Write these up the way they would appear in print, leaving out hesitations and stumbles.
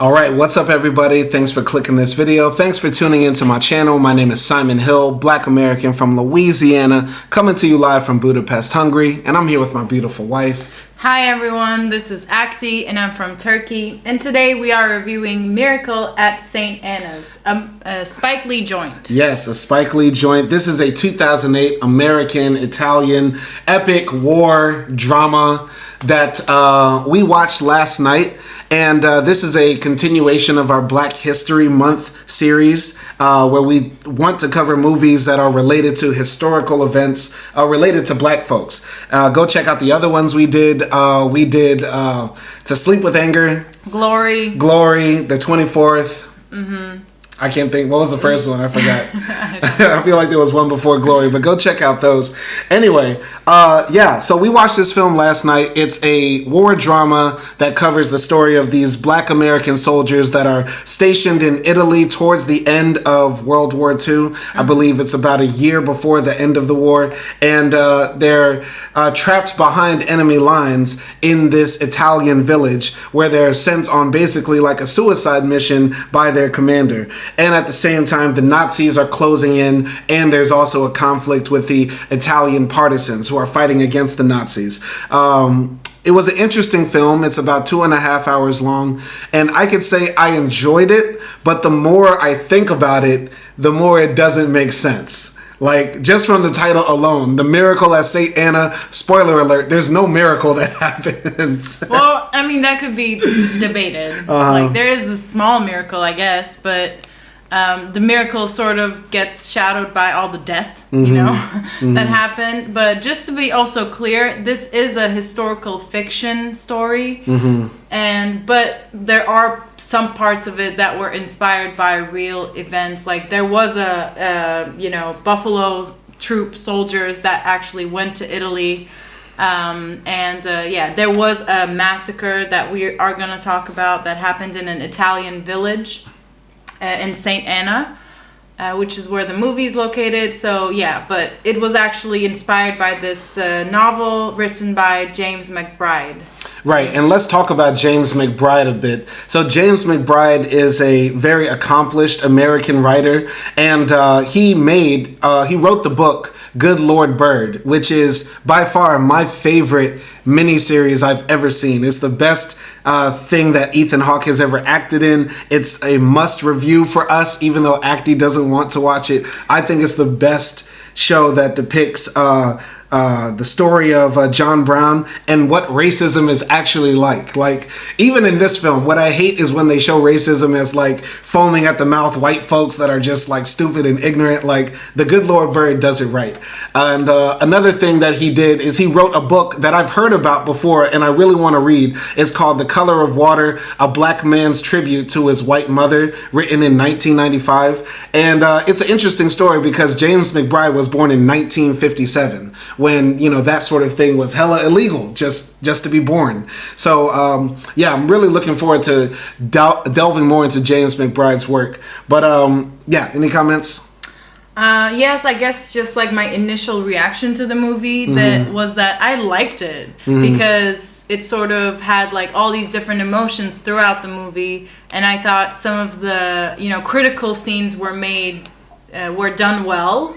All right, what's up everybody? Thanks for clicking this video. Thanks for tuning into my channel. My name is Simon Hill, Black American from Louisiana, coming to you live from Budapest, Hungary, and I'm here with my beautiful wife. Hi everyone, this is Akdi and I'm from Turkey, and today we are reviewing Miracle at St. Anna's, a Spike Lee joint. Yes, a Spike Lee joint. This is a 2008 American-Italian epic war drama that we watched last night. And this is a continuation of our Black History Month series where we want to cover movies that are related to historical events related to black folks. Go check out the other ones we did. We did To Sleep with Anger. Glory, the 24th. I can't think. What was the first one? I forgot. I feel like there was one before Glory, but go check out those. Anyway, yeah, so we watched this film last night. It's a war drama that covers the story of these Black American soldiers that are stationed in Italy towards the end of World War II. I believe it's about a year before the end of the war. And they're trapped behind enemy lines in this Italian village where they're sent on basically like a suicide mission by their commander. And at the same time, the Nazis are closing in, and there's also a conflict with the Italian partisans who are fighting against the Nazis. It was an interesting film. It's about 2.5 hours long, and I could say I enjoyed it, but the more I think about it, the more it doesn't make sense. Like, just from the title alone, The Miracle at St. Anna, spoiler alert, there's no miracle that happens. Well, I mean, that could be debated. Like, there is a small miracle, I guess, but the miracle sort of gets shadowed by all the death, you know, that happened. But just to be also clear, this is a historical fiction story, but there are some parts of it that were inspired by real events. Like there was Buffalo troop soldiers that actually went to Italy. Yeah, there was a massacre that we are going to talk about that happened in an Italian village in St. Anna, which is where the movie is located. So yeah, but it was actually inspired by this novel written by James McBride. Right, and let's talk about James McBride a bit. So James McBride is a very accomplished American writer, and he wrote the book Good Lord Bird, which is by far my favorite miniseries I've ever seen. It's the best thing that Ethan Hawke has ever acted in. It's a must review for us, even though Akdi doesn't want to watch it. I think it's the best show that depicts the story of John Brown and what racism is actually like. Like, even in this film, what I hate is when they show racism as like foaming at the mouth white folks that are just like stupid and ignorant. Like, The Good Lord Bird does it right. And another thing that he did is he wrote a book that I've heard about before and I really want to read. It's called The Color of Water, A Black Man's Tribute to His White Mother, written in 1995. And it's an interesting story because James McBride was born in 1957. When, you know, that sort of thing was hella illegal just to be born. So, yeah, I'm really looking forward to delving more into James McBride's work. But, yeah, any comments? Yes, I guess just like my initial reaction to the movie that I liked it because it sort of had like all these different emotions throughout the movie. And I thought some of the, critical scenes were done well.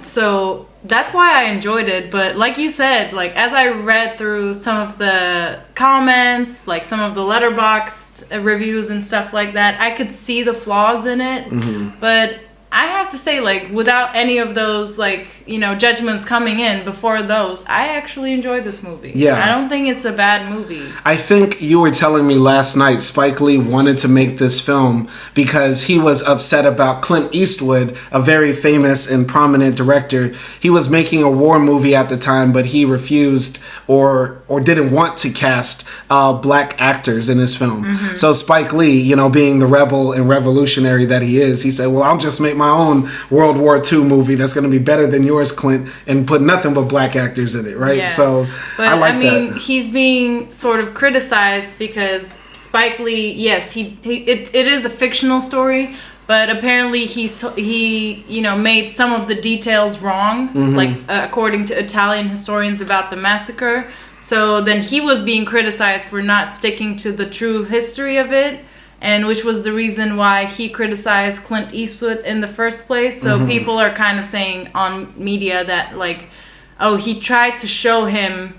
So that's why I enjoyed it. But like you said, like as I read through some of the comments, like some of the Letterboxd reviews and stuff like that, I could see the flaws in it. But I have to say, like, without any of those, like, judgments coming in before those, I actually enjoyed this movie. Yeah. I don't think it's a bad movie. I think you were telling me last night Spike Lee wanted to make this film because he was upset about Clint Eastwood, a very famous and prominent director. He was making a war movie at the time, but he refused or didn't want to cast black actors in his film. So Spike Lee, being the rebel and revolutionary that he is, he said, well, I'll just make my own World War II movie that's going to be better than yours, Clint, and put nothing but black actors in it, right? Yeah. So but, I like that. He's being sort of criticized because Spike Lee, yes, it is a fictional story, but apparently he made some of the details wrong, like according to Italian historians about the massacre. So then he was being criticized for not sticking to the true history of it, and which was the reason why he criticized Clint Eastwood in the first place. So people are kind of saying on media that, like, oh, he tried to show him,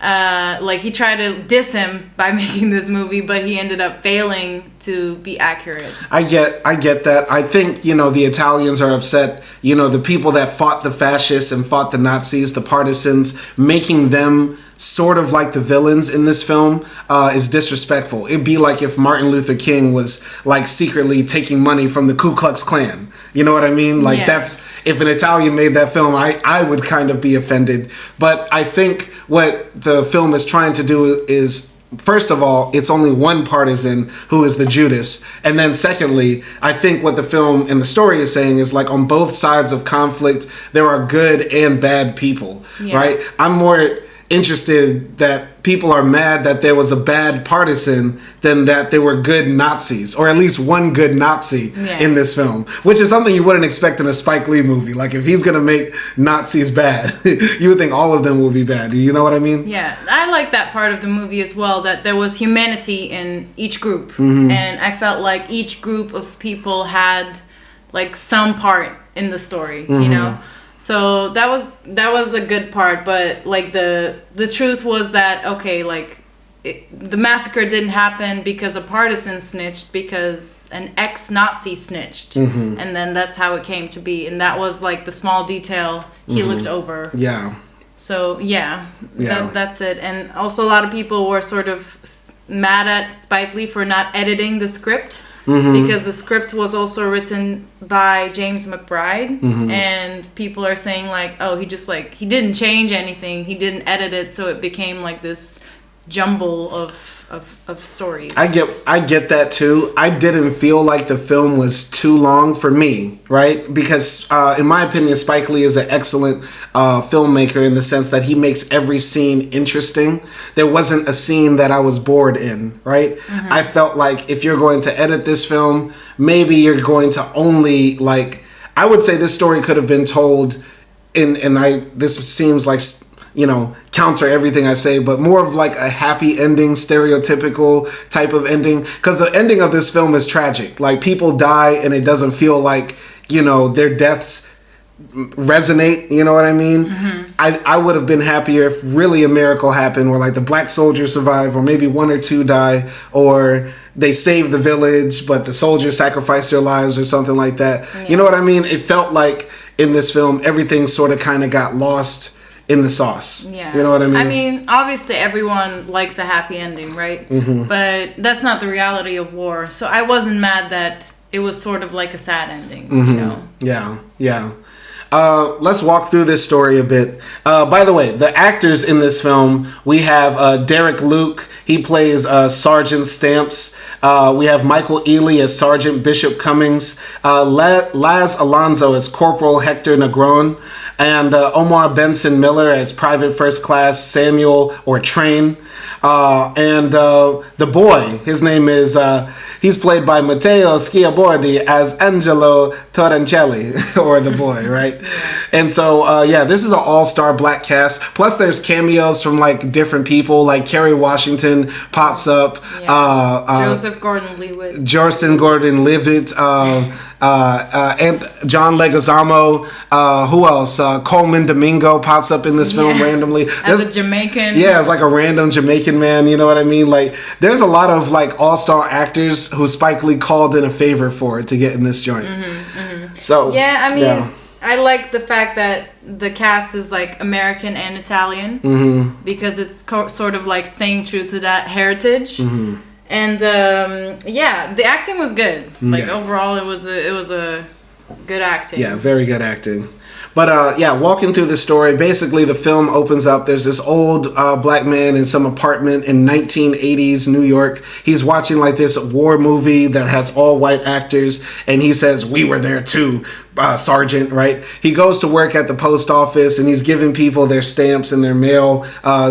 like, he tried to diss him by making this movie, but he ended up failing to be accurate. I get that. I think, the Italians are upset, the people that fought the fascists and fought the Nazis, the partisans, making them sort of like the villains in this film is disrespectful. It'd be like if Martin Luther King was like secretly taking money from the Ku Klux Klan. You know what I mean? Like, that's, if an Italian made that film, I would kind of be offended. But I think what the film is trying to do is, first of all, it's only one partisan who is the Judas. And then secondly, I think what the film and the story is saying is, like, on both sides of conflict, there are good and bad people, right? I'm more interested that people are mad that there was a bad partisan than that there were good Nazis, or at least one good Nazi in this film, which is something you wouldn't expect in a Spike Lee movie. Like, if he's gonna make Nazis bad, you would think all of them will be bad. You know what I mean? Yeah, I like that part of the movie as well, that there was humanity in each group, and I felt like each group of people had, like, some part in the story, you know? So that was a good part, but, like, the truth was that, okay, like, the massacre didn't happen because a partisan snitched, because an ex-Nazi snitched, and then that's how it came to be, and that was, like, the small detail he looked over. Yeah. So that's it. And also a lot of people were sort of mad at Spike Lee for not editing the script. Because the script was also written by James McBride, and people are saying, like, oh, he didn't change anything, he didn't edit it, so it became like this jumble of stories. I get that too. I didn't feel like the film was too long for me, right? Because in my opinion, Spike Lee is an excellent filmmaker in the sense that he makes every scene interesting. There wasn't a scene that I was bored in, right? I felt like if you're going to edit this film, maybe you're going to only, like, I would say this story could have been told this seems like, counter everything I say, but more of like a happy ending, stereotypical type of ending. Because the ending of this film is tragic. Like, people die and it doesn't feel like, their deaths resonate. You know what I mean? I would have been happier if really a miracle happened where, like, the black soldiers survive, or maybe one or two die, or they save the village, but the soldiers sacrifice their lives or something like that. Yeah. You know what I mean? It felt like in this film, everything sort of kind of got lost in the sauce. Yeah. You know what I mean? I mean, obviously everyone likes a happy ending, right? But that's not the reality of war. So I wasn't mad that it was sort of like a sad ending, you know? Yeah. Let's walk through this story a bit. By the way, the actors in this film, we have Derek Luke. He plays Sergeant Stamps. We have Michael Ealy as Sergeant Bishop Cummings. Laz Alonso as Corporal Hector Negron. And Omar Benson Miller as Private First Class Samuel or Train. And the boy, his name is, he's played by Matteo Schiabordi as Angelo Torrencelli, or the boy, right? And so, this is an all-star black cast. Plus, there's cameos from, like, different people. Like, Kerry Washington pops up. Joseph Gordon-Levitt. And John Leguizamo. Who else? Coleman Domingo pops up in this film randomly. As a Jamaican. Yeah, it's like a random Jamaican man, you know what I mean? Like, there's a lot of, like, all-star actors who Spike Lee called in a favor for to get in this joint. So, yeah, I mean, I like the fact that the cast is, like, American and Italian, because it's sort of, like, staying true to that heritage. And the acting was good. Like, overall, it was a good acting. Yeah, very good acting. But walking through the story, basically the film opens up. There's this old black man in some apartment in 1980s New York. He's watching, like, this war movie that has all white actors, and he says, "We were there too, Sergeant," right? He goes to work at the post office, and he's giving people their stamps and their mail.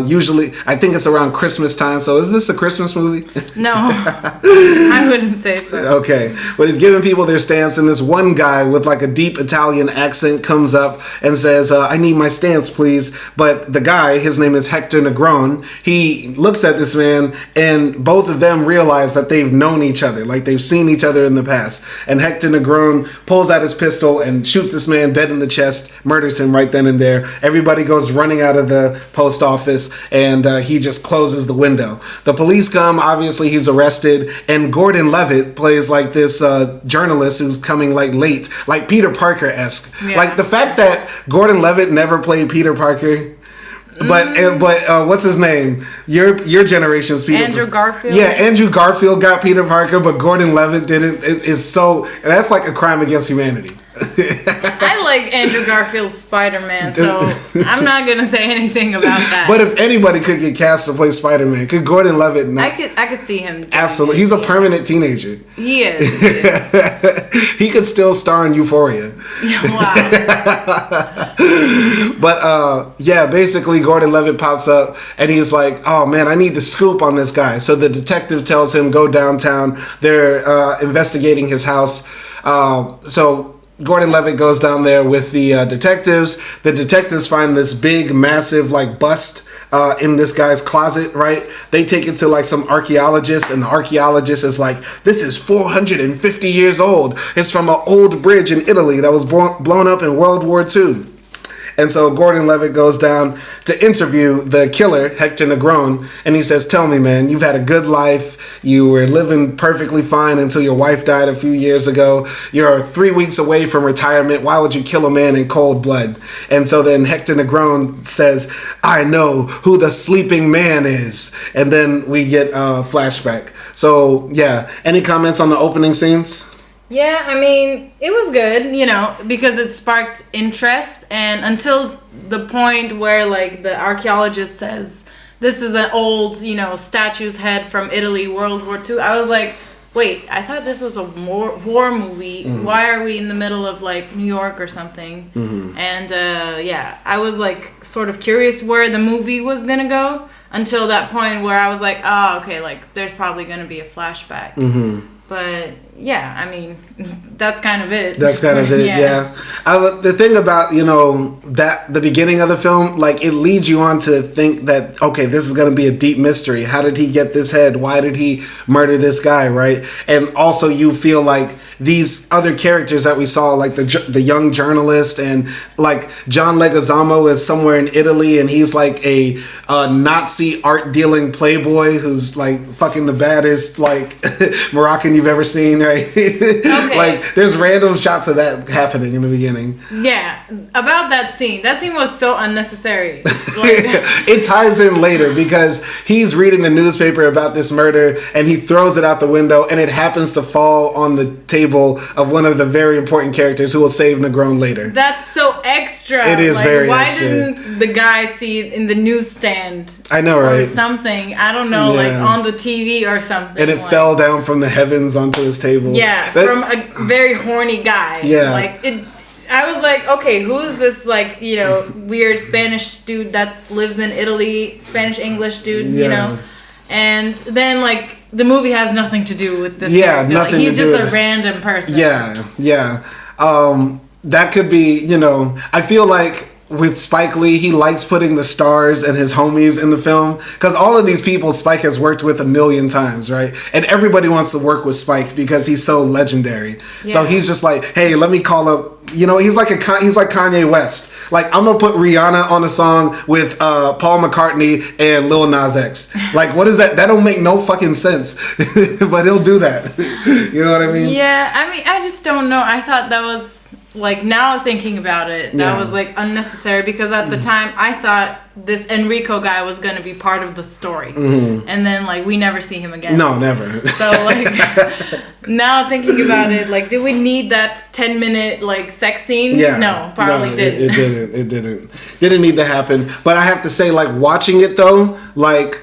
Usually, I think it's around Christmas time. So is this a Christmas movie? No. I wouldn't say so. Okay, but he's giving people their stamps, and this one guy with like a deep Italian accent comes up and says, I need my stamps, please. But the guy, his name is Hector Negron, he looks at this man, and both of them realize that they've known each other, like they've seen each other in the past. And Hector Negron pulls out his pistol and shoots this man dead in the chest, murders him right then and there. Everybody goes running out of the post office, and he just closes the window. The police come, obviously he's arrested, and Gordon Levitt plays like this journalist who's coming like late, like Peter Parker-esque. Yeah. Like the fact that Gordon Levitt never played Peter Parker, but what's his name? Your generation's Peter. Andrew Garfield. Yeah, Andrew Garfield got Peter Parker, but Gordon Levitt didn't. That's like a crime against humanity. I like Andrew Garfield's Spider-Man, so I'm not gonna say anything about that. But if anybody could get cast to play Spider-Man, could Gordon Levitt not? I could see him. Absolutely, he's a permanent teenager. He is. He could still star in Euphoria. Wow. But basically Gordon Levitt pops up and he's like, oh man, I need the scoop on this guy. So the detective tells him, go downtown. They're investigating his house. So Gordon Levitt goes down there with the detectives. The detectives find this big, massive, like, bust in this guy's closet, right? They take it to, like, some archaeologist, and the archaeologist is like, this is 450 years old. It's from an old bridge in Italy that was blown up in World War II. And so Gordon Levitt goes down to interview the killer, Hector Negron, and he says, tell me, man, you've had a good life. You were living perfectly fine until your wife died a few years ago. You're 3 weeks away from retirement. Why would you kill a man in cold blood? And so then Hector Negron says, I know who the sleeping man is. And then we get a flashback. So, yeah. Any comments on the opening scenes? Yeah, I mean, it was good, because it sparked interest, and until the point where, like, the archaeologist says, this is an old, statue's head from Italy, World War II, I was like, wait, I thought this was a war movie. Mm-hmm. Why are we in the middle of, like, New York or something? Mm-hmm. And, I was, like, sort of curious where the movie was gonna go until that point where I was like, oh, okay, like, there's probably gonna be a flashback. Mm-hmm. But yeah, I mean, that's kind of it. That's kind of it, yeah. The thing about, that the beginning of the film, like, it leads you on to think that, okay, this is going to be a deep mystery. How did he get this head? Why did he murder this guy, right? And also you feel like these other characters that we saw, like the young journalist, and like John Leguizamo is somewhere in Italy, and he's like a Nazi art dealing playboy who's like fucking the baddest like Moroccan you've ever seen, right? Okay. Like there's random shots of that happening in the beginning. Yeah, about that scene was so unnecessary. It ties in later because he's reading the newspaper about this murder and he throws it out the window and it happens to fall on the table of one of the very important characters who will save Negron later. That's so extra. It is very extra. Why didn't the guy see it in the newsstand? I know, right? Or something. I don't know, like on the TV or something. And it fell down from the heavens onto his table. Yeah, from a very horny guy. Yeah. I was like, okay, who's this, like, weird Spanish dude that lives in Italy, Spanish-English dude, And then, like, the movie has nothing to do with this character. Nothing like, he's to do just a random person. Yeah. That could be, I feel like with Spike Lee, he likes putting the stars and his homies in the film because all of these people Spike has worked with a million times, right? And everybody wants to work with Spike because he's so legendary. Yeah. So he's just like, hey, let me call up. He's like Kanye West. Like, I'm gonna put Rihanna on a song with Paul McCartney and Lil Nas X. Like, what is that? That don't make no fucking sense. But he'll do that. You know what I mean? Yeah, I mean, I just don't know. I thought that was, like, now thinking about it, that was, like, unnecessary because at the time I thought this Enrico guy was going to be part of the story. Mm-hmm. And then, like, we never see him again. No, never. So, like, now thinking about it, like, did we need that 10-minute, like, sex scene? Yeah. No, probably didn't. It didn't. Didn't need to happen. But I have to say, like, watching it, though, like,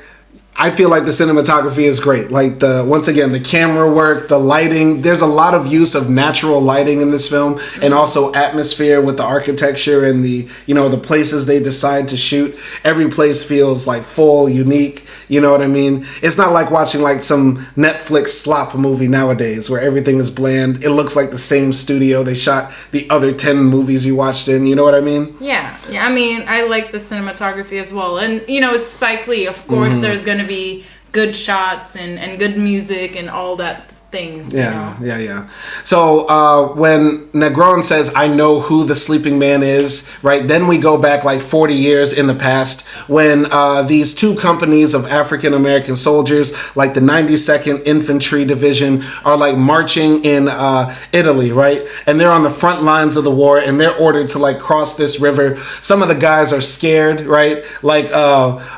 I feel like the cinematography is great. Like once again, the camera work, the lighting. There's a lot of use of natural lighting in this film, and also atmosphere with the architecture and the the places they decide to shoot. Every place feels like full, unique. You know what I mean? It's not like watching like some Netflix slop movie nowadays where everything is bland. It looks like the same studio they shot the other 10 movies you watched in. You know what I mean? Yeah. I mean, I like the cinematography as well, and it's Spike Lee. Of course, there's gonna be good shots and good music and all that things. Yeah. So when Negron says, "I know who the sleeping man is," right? Then we go back like 40 years in the past when these two companies of African American soldiers, like the 92nd Infantry Division, are like marching in Italy, right? And they're on the front lines of the war, and they're ordered to like cross this river. Some of the guys are scared, right? Like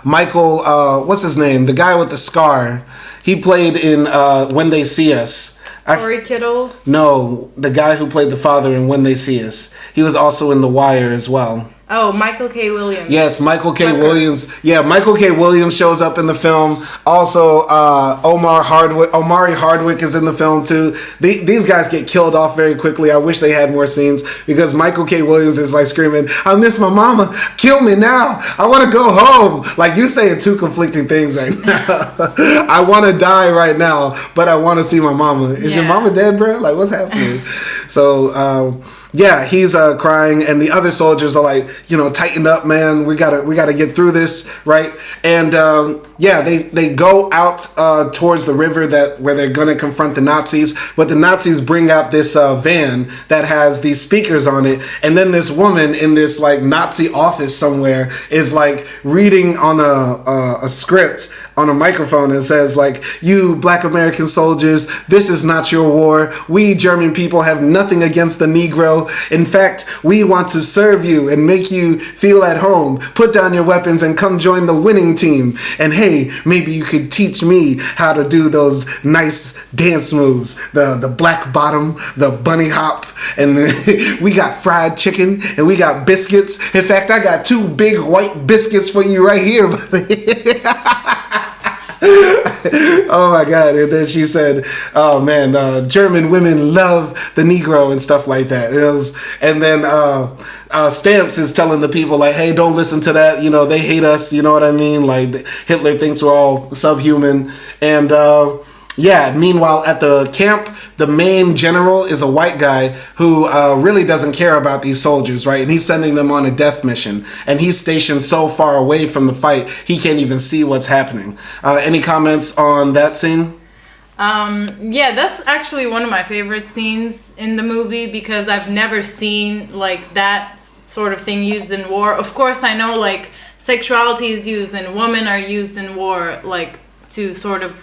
Michael, what's his name? The guy with the scar. He played in When They See Us. Tory Kittles? No, the guy who played the father in When They See Us. He was also in The Wire as well. Oh, Michael K. Williams. Yes, Michael K. Williams. Yeah, Michael K. Williams shows up in the film. Also, Omari Hardwick is in the film too. These guys get killed off very quickly. I wish they had more scenes because Michael K. Williams is like screaming, "I miss my mama. Kill me now. I want to go home." Like, you're saying two conflicting things right now. I want to die right now, but I want to see my mama. Is your mama dead, bro? Like, what's happening? So, yeah, he's crying, and the other soldiers are like, tighten up, man. We gotta get through this, right? And they go out towards the river where they're gonna confront the Nazis, but the Nazis bring out this van that has these speakers on it, and then this woman in this like Nazi office somewhere is like reading on a script on a microphone and says like, "You Black American soldiers, this is not your war. We German people have nothing against the Negro. In fact, we want to serve you and make you feel at home. Put down your weapons and come join the winning team. And hey, maybe you could teach me how to do those nice dance moves. The black bottom, the bunny hop, and we got fried chicken and we got biscuits. In fact, I got 2 big white biscuits for you right here, buddy." Oh my God. And then she said, "Oh man, German women love the Negro," and stuff like that. And then Stamps is telling the people like, "Hey, don't listen to that. They hate us. You know what I mean? Like, Hitler thinks we're all subhuman." And meanwhile at the camp, the main general is a white guy who really doesn't care about these soldiers, right? And he's sending them on a death mission. And he's stationed so far away from the fight, he can't even see what's happening. Any comments on that scene? Yeah, that's actually one of my favorite scenes in the movie because I've never seen like that sort of thing used in war. Of course, I know like sexuality is used and women are used in war like to sort of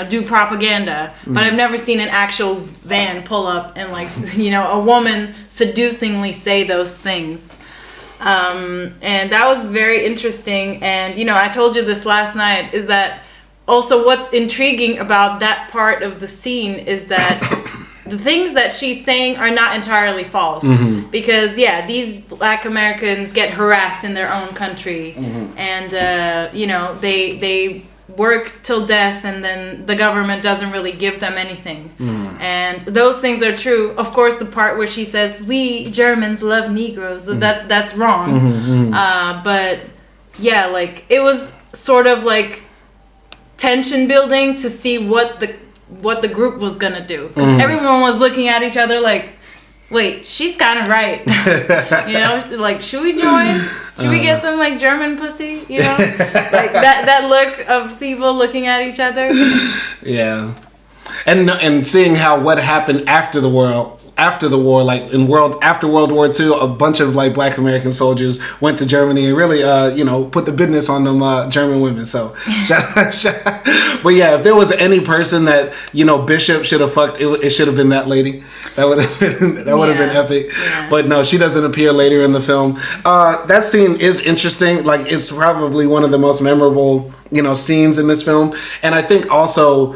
do propaganda, but I've never seen an actual van pull up and like a woman seducingly say those things, and that was very interesting. And I told you this last night, is that also what's intriguing about that part of the scene is that the things that she's saying are not entirely false, because these Black Americans get harassed in their own country, and they work till death, and then the government doesn't really give them anything. And those things are true. Of course, the part where she says, "We Germans love Negroes," that's wrong. But yeah, like it was sort of like tension building to see what the group was gonna do, because everyone was looking at each other like, wait, she's kind of right. Like, should we join? Should we get some like German pussy? Like that look of people looking at each other. Yeah, and seeing what happened after the war, like after World War II, a bunch of like Black American soldiers went to Germany and really put the business on them German women. So but yeah, if there was any person that Bishop should have fucked, it should have been that lady. That would have been epic. Yeah. But no, she doesn't appear later in the film. That scene is interesting. Like, it's probably one of the most memorable scenes in this film, and I think also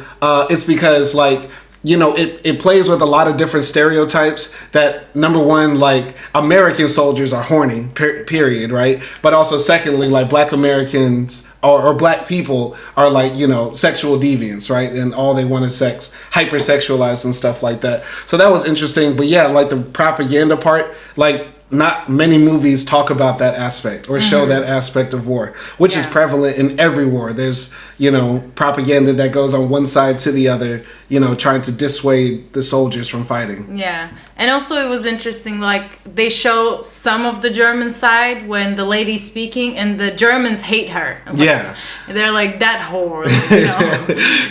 it's because like it plays with a lot of different stereotypes that, number one, like, American soldiers are horny, period, right? But also, secondly, like, black Americans or black people are, like, sexual deviants, right? And all they want is sex, hypersexualized and stuff like that. So that was interesting. But yeah, like, the propaganda part, like, not many movies talk about that aspect or show that aspect of war, which is prevalent in every war. There's, propaganda that goes on one side to the other, trying to dissuade the soldiers from fighting. Yeah. And also it was interesting, like, they show some of the German side when the lady's speaking and the Germans hate her. Yeah. They're like, that whore,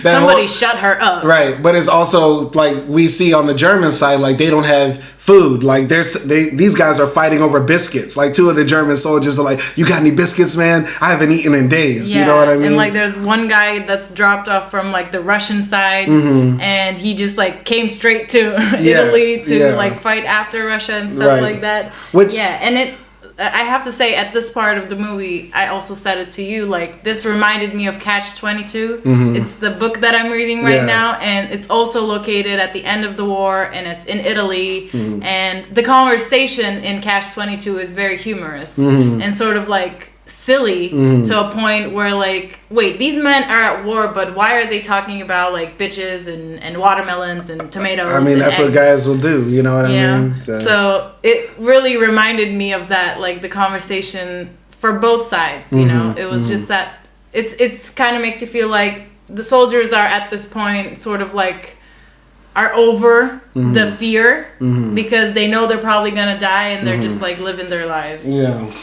somebody shut her up. Right. But it's also, like, we see on the German side, like, they don't have food. Like, these guys are fighting over biscuits. Like, two of the German soldiers are like, you got any biscuits, man? I haven't eaten in days. Yeah. You know what I mean? And, like, there's one guy that's dropped off from, like, the Russian side, and he just, like, came straight to Italy to like, fight after Russia and stuff like that. And I have to say, at this part of the movie, I also said it to you, like, this reminded me of Catch-22. It's the book that I'm reading right now, and it's also located at the end of the war, and it's in Italy, and the conversation in Catch-22 is very humorous, and sort of, like, silly to a point where, like, wait, these men are at war, but why are they talking about, like, bitches and watermelons and tomatoes? I mean, that's eggs? What guys will do, you know what I mean? So it really reminded me of that, like, the conversation for both sides, you know? It was just that it's kind of makes you feel like the soldiers are at this point sort of like are over the fear because they know they're probably gonna die and they're just like living their lives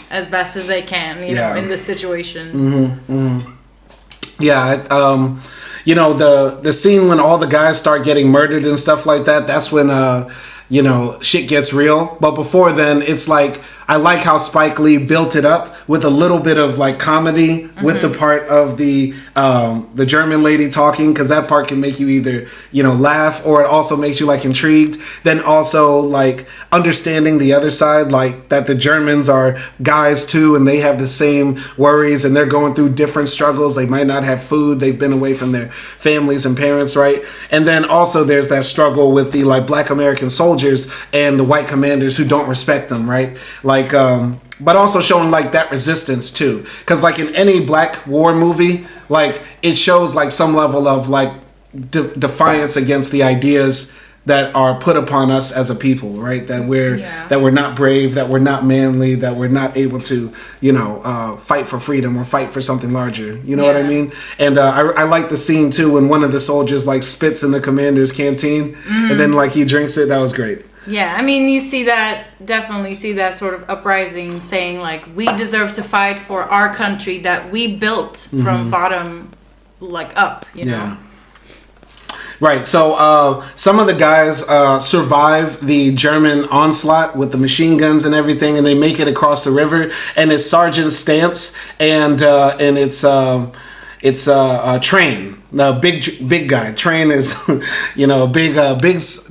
as best as they can, you know, in this situation. The scene when all the guys start getting murdered and stuff like that, that's when shit gets real. But before then, it's like, I like how Spike Lee built it up with a little bit of, like, comedy with the part of the German lady talking, because that part can make you either, laugh, or it also makes you, like, intrigued. Then also, like, understanding the other side, like, that the Germans are guys too, and they have the same worries, and they're going through different struggles. They might not have food. They've been away from their families and parents, right? And then also there's that struggle with the, like, black American soldiers and the white commanders who don't respect them, right? Like, but also showing, like, that resistance too, because, like, in any black war movie, like, it shows, like, some level of, like, defiance against the ideas that are put upon us as a people, right? That we're not brave, that we're not manly, that we're not able to, fight for freedom or fight for something larger. You know what I mean? And I like the scene too when one of the soldiers, like, spits in the commander's canteen and then, like, he drinks it. That was great. Yeah, I mean, you see that, definitely see that sort of uprising saying, like, we deserve to fight for our country that we built from bottom, like, up, you know? Right, so some of the guys survive the German onslaught with the machine guns and everything, and they make it across the river, and it's Sergeant Stamps, and it's Train. The big guy. Train is, a big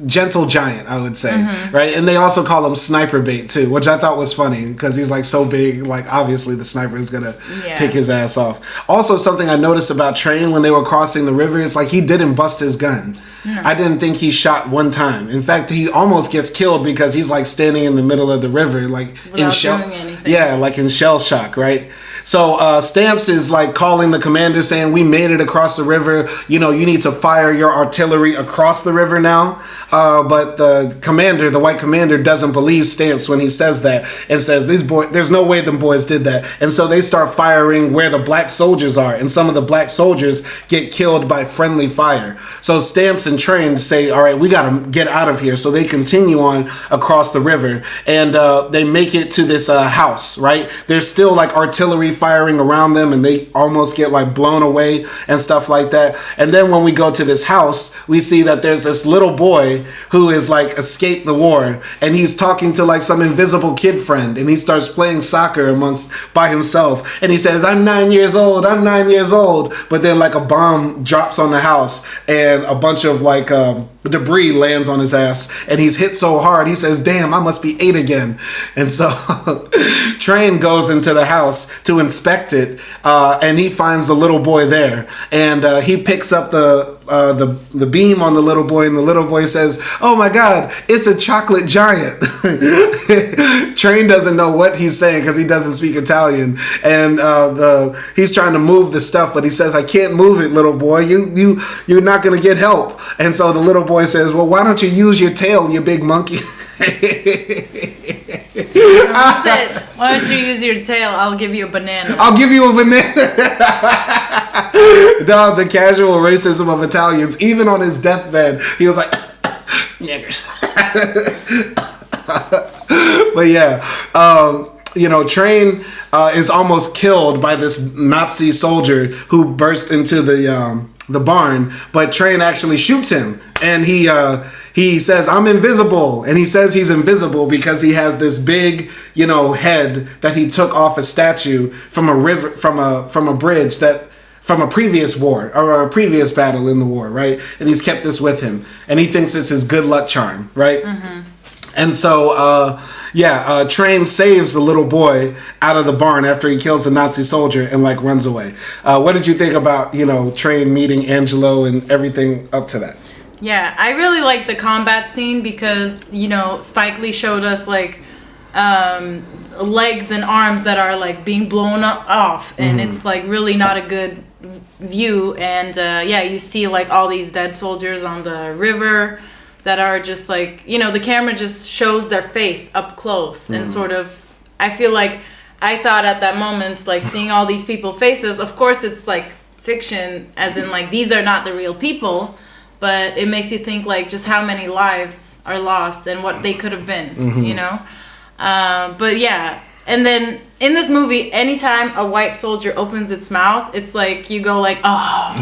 gentle giant, I would say, right? And they also call him Sniper Bait too, which I thought was funny because he's, like, so big. Like, obviously the sniper is gonna pick his ass off. Also, something I noticed about Train when they were crossing the river, it's like he didn't bust his gun. I didn't think he shot one time. In fact, he almost gets killed because he's, like, standing in the middle of the river, like, in shell. Yeah, like in shell shock, right? So Stamps is, like, calling the commander saying, we made it across the river. You need to fire your artillery across the river now. But the commander, the white commander, doesn't believe Stamps when he says that and says, there's no way them boys did that. And so they start firing where the black soldiers are. And some of the black soldiers get killed by friendly fire. So Stamps and Train say, all right, we got to get out of here. So they continue on across the river and they make it to this house, right? There's still, like, artillery firing around them and they almost get, like, blown away and stuff like that. And then when we go to this house, we see that there's this little boy who is, like, escaped the war, and he's talking to, like, some invisible kid friend, and he starts playing soccer by himself, and he says, I'm 9 years old, but then, like, a bomb drops on the house and a bunch of, like, debris lands on his ass, and he's hit so hard he says, damn, I must be 8 again. And so Train goes into the house to inspect it, and he finds the little boy there, and he picks up the the beam on the little boy, and the little boy says, "Oh my God, it's a chocolate giant." Train doesn't know what he's saying because he doesn't speak Italian, and he's trying to move the stuff, but he says, "I can't move it, little boy. You're not gonna get help." And so the little boy says, "Well, why don't you use your tail, you big monkey?" He said, "Why don't you use your tail? I'll give you a banana." I'll give you a banana. Dog, the casual racism of Italians, even on his deathbed, he was like, niggers. But yeah, Train is almost killed by this Nazi soldier who burst into the barn, but Train actually shoots him, and he says, "I'm invisible," and he says he's invisible because he has this big, head that he took off a statue from a river, from a bridge from a previous war or a previous battle in the war, right? And he's kept this with him, and he thinks it's his good luck charm, right? Mm-hmm. And so, Train saves the little boy out of the barn after he kills the Nazi soldier and runs away. What did you think about Train meeting Angelo and everything up to that? Yeah, I really like the combat scene because Spike Lee showed us legs and arms that are being blown off, and it's really not a good view. And you see all these dead soldiers on the river that are just the camera just shows their face up close and sort of, I feel like I thought at that moment seeing all these people's faces, of course it's fiction, as in these are not the real people, but it makes you think just how many lives are lost and what they could have been, but yeah. And then in this movie, anytime a white soldier opens its mouth, it's you go oh,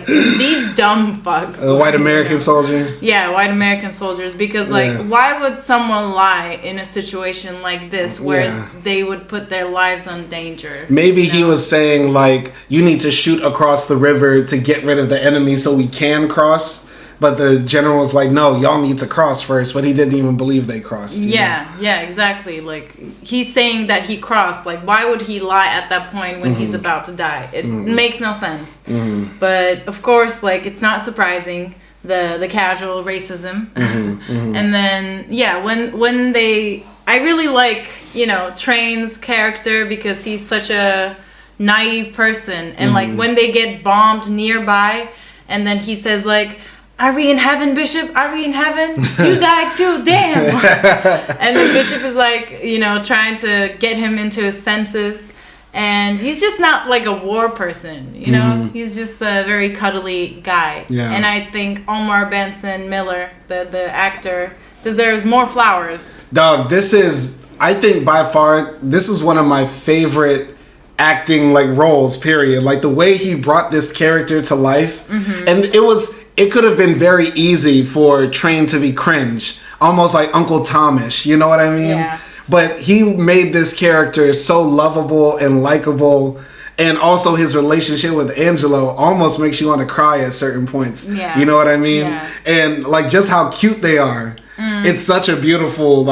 these dumb fucks. The white American soldiers? Yeah, white American soldiers. Because why would someone lie in a situation like this where they would put their lives in danger? Maybe he was saying you need to shoot across the river to get rid of the enemy so we can cross. But the general was like, "No, y'all need to cross first." But he didn't even believe they crossed. Yeah, exactly. He's saying that he crossed. Why would he lie at that point when he's about to die? It makes no sense. But of course, it's not surprising, the casual racism. And then when I really like Train's character because he's such a naive person, and when they get bombed nearby, and then he says "Are we in heaven, Bishop? Are we in heaven? You died too, damn." And then Bishop is trying to get him into his senses. And he's just not a war person, He's just a very cuddly guy. Yeah. And I think Omar Benson Miller, the actor, deserves more flowers. Dog, I think by far, this is one of my favorite acting roles, period. The way he brought this character to life. And it could have been very easy for Train to be cringe, almost like Uncle Tomish, you know what I mean? Yeah. But he made this character so lovable and likable, and also his relationship with Angelo almost makes you want to cry at certain points. Yeah. You know what I mean? Yeah. And just how cute they are. It's such a beautiful,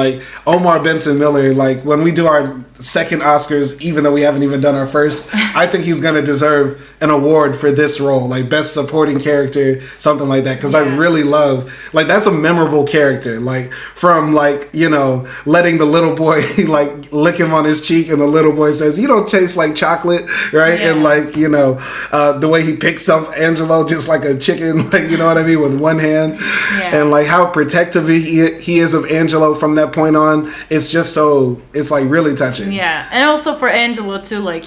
Omar Benson Miller, when we do our second Oscars, even though we haven't even done our first, I think he's going to deserve an award for this role, best supporting character, something like that, because I really love, that's a memorable character, from, letting the little boy, lick him on his cheek, and the little boy says, "You don't taste like chocolate," right? Yeah. And, the way he picks up Angelo just like a chicken, you know what I mean, with one hand, and, how protective he is of Angelo from that point on. It's just it's, really touching. Yeah, and also for Angelo, too, I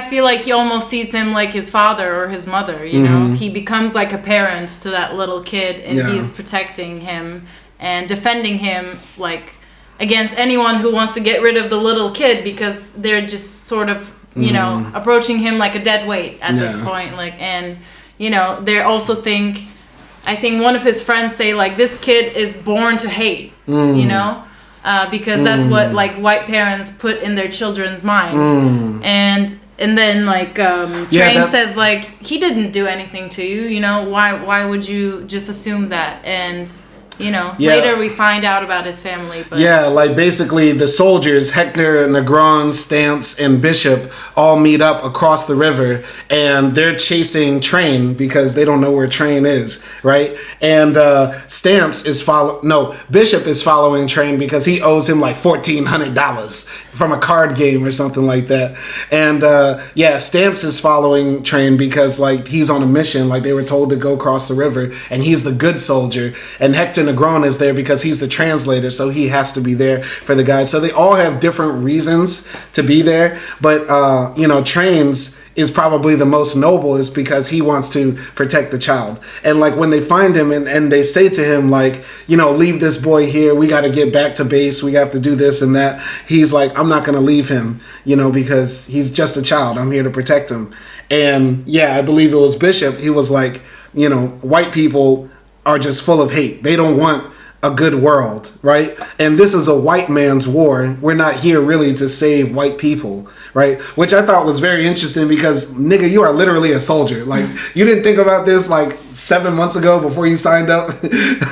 feel like he almost sees him like his father or his mother, He becomes like a parent to that little kid, and he's protecting him and defending him, against anyone who wants to get rid of the little kid, because they're just sort of, approaching him like a dead weight at this point, and, they also I think one of his friends say, this kid is born to hate, because that's what white parents put in their children's mind. And then Train says he didn't do anything to you, why would you just assume that? And You know, Yeah. later we find out about his family, but Yeah, like basically the soldiers, Hector, Negron, Stamps, and Bishop all meet up across the river, and they're chasing Train because they don't know where Train is, right? And Bishop is following Train because he owes him like $1,400 from a card game or something like that. And Stamps is following Train because like he's on a mission, like they were told to go across the river, and he's the good soldier. And Hector Negron is there because he's the translator, so he has to be there for the guys. So they all have different reasons to be there, but Train's is probably the most noble is because he wants to protect the child. And like when they find him and they say to him like, leave this boy here, we got to get back to base, we have to do this and that, he's like, I'm not going to leave him, because he's just a child, I'm here to protect him. And I believe it was Bishop, he was like, white people are just full of hate, they don't want a good world, right? And this is a white man's war. We're not here really to save white people, right? Which I thought was very interesting because, nigga, you are literally a soldier. Like, you didn't think about this like 7 months ago before you signed up.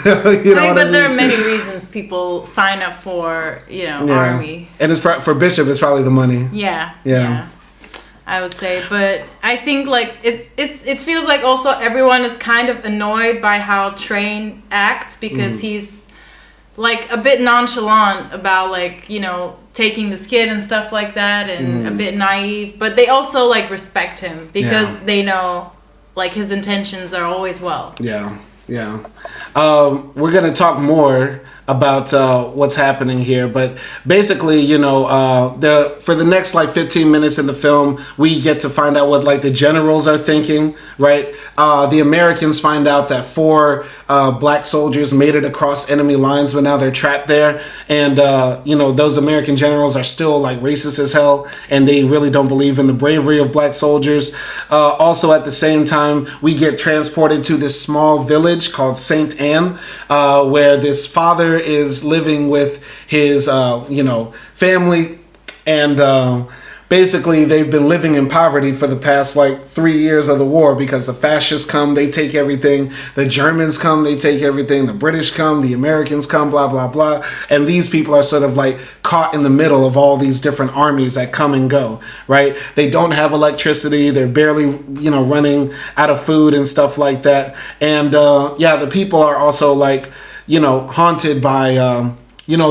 But there are many reasons people sign up for, army. And it's for Bishop, it's probably the money. Yeah. I would say, but I think like it feels like also everyone is kind of annoyed by how Train acts because he's like a bit nonchalant about like taking this kid and stuff like that, and a bit naive, but they also like respect him because they know like his intentions are always well. We're gonna talk more about what's happening here, but basically, for the next like 15 minutes in the film, we get to find out what like the generals are thinking, right? The Americans find out that 4 black soldiers made it across enemy lines, but now they're trapped there, and those American generals are still like racist as hell, and they really don't believe in the bravery of black soldiers. Also, at the same time, we get transported to this small village called Saint Anne, where this father is living with his family, and basically they've been living in poverty for the past like 3 years of the war because the fascists come, they take everything, the Germans come, they take everything, the British come, the Americans come, blah blah blah, and these people are sort of like caught in the middle of all these different armies that come and go, right? They don't have electricity, they're barely running out of food and stuff like that, and the people are also like haunted by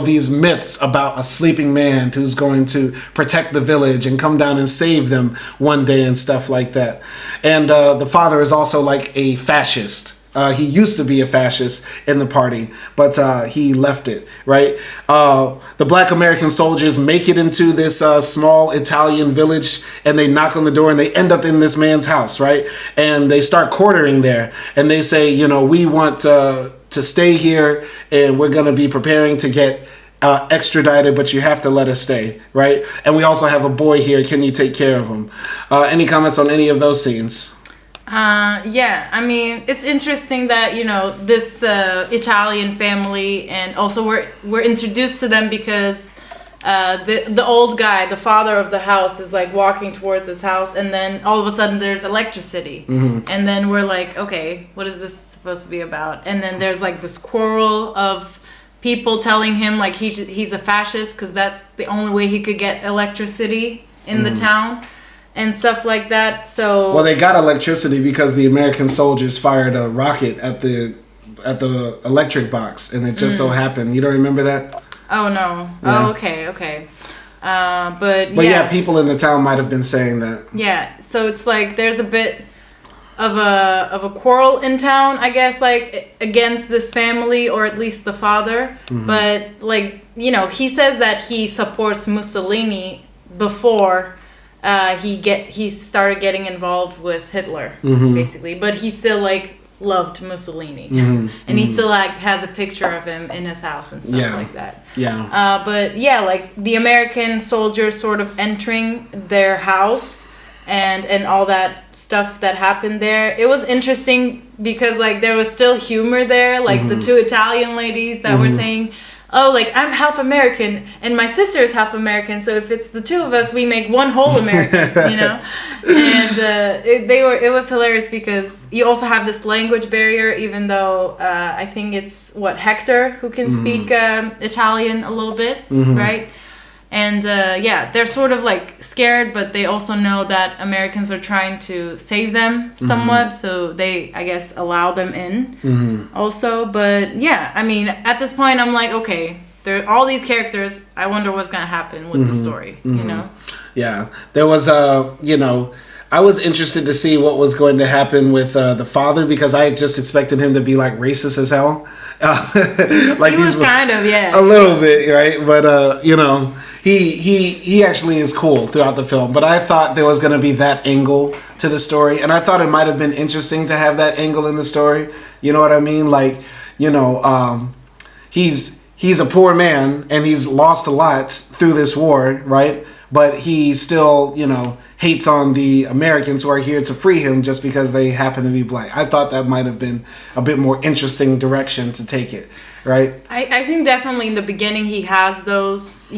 these myths about a sleeping man who's going to protect the village and come down and save them one day and stuff like that. And the father is also like a fascist. He used to be a fascist in the party, but he left it, right? The black American soldiers make it into this small Italian village, and they knock on the door, and they end up in this man's house, right? And they start quartering there, and they say, we want to stay here, and we're going to be preparing to get extradited, but you have to let us stay, right? And we also have a boy here. Can you take care of him? Any comments on any of those scenes? I mean, it's interesting that this Italian family, and also we're introduced to them because the old guy, the father of the house, is like walking towards his house, and then all of a sudden there's electricity, and then we're like, okay, what is this supposed to be about? And then there's like this quarrel of people telling him like he's a fascist because that's the only way he could get electricity in the town and stuff like that. So they got electricity because the American soldiers fired a rocket at the electric box, and it just so happened. You don't remember that? Oh no. Yeah. Oh, okay. But people in the town might have been saying that. Yeah, so it's like there's a bit of a quarrel in town, I guess, like against this family, or at least the father. But like he says that he supports Mussolini before he started getting involved with Hitler, basically. But he still like loved Mussolini, and he still like has a picture of him in his house and stuff like that. But like the American soldiers sort of entering their house and all that stuff that happened there. It was interesting because like there was still humor there, like the 2 Italian ladies that were saying oh, like I'm half American and my sister is half American, so if it's the two of us, we make one whole American, you know. And it was hilarious because you also have this language barrier, even though I think it's Hector who can speak Italian a little bit, right? And they're sort of like scared, but they also know that Americans are trying to save them somewhat, so they, I guess, allow them in also. But yeah, I mean, at this point, I'm like, okay, there are all these characters. I wonder what's gonna happen with the story, you know? Yeah, there was I was interested to see what was going to happen with the father, because I just expected him to be like racist as hell. Like he was kind of, yeah, a little bit, right? But he actually is cool throughout the film. But I thought there was going to be that angle to the story, and I thought it might have been interesting to have that angle in the story. You know what I mean? Like, he's a poor man and he's lost a lot through this war, right? But he still, hates on the Americans who are here to free him just because they happen to be black. I thought that might have been a bit more interesting direction to take it, right? I think definitely in the beginning he has those,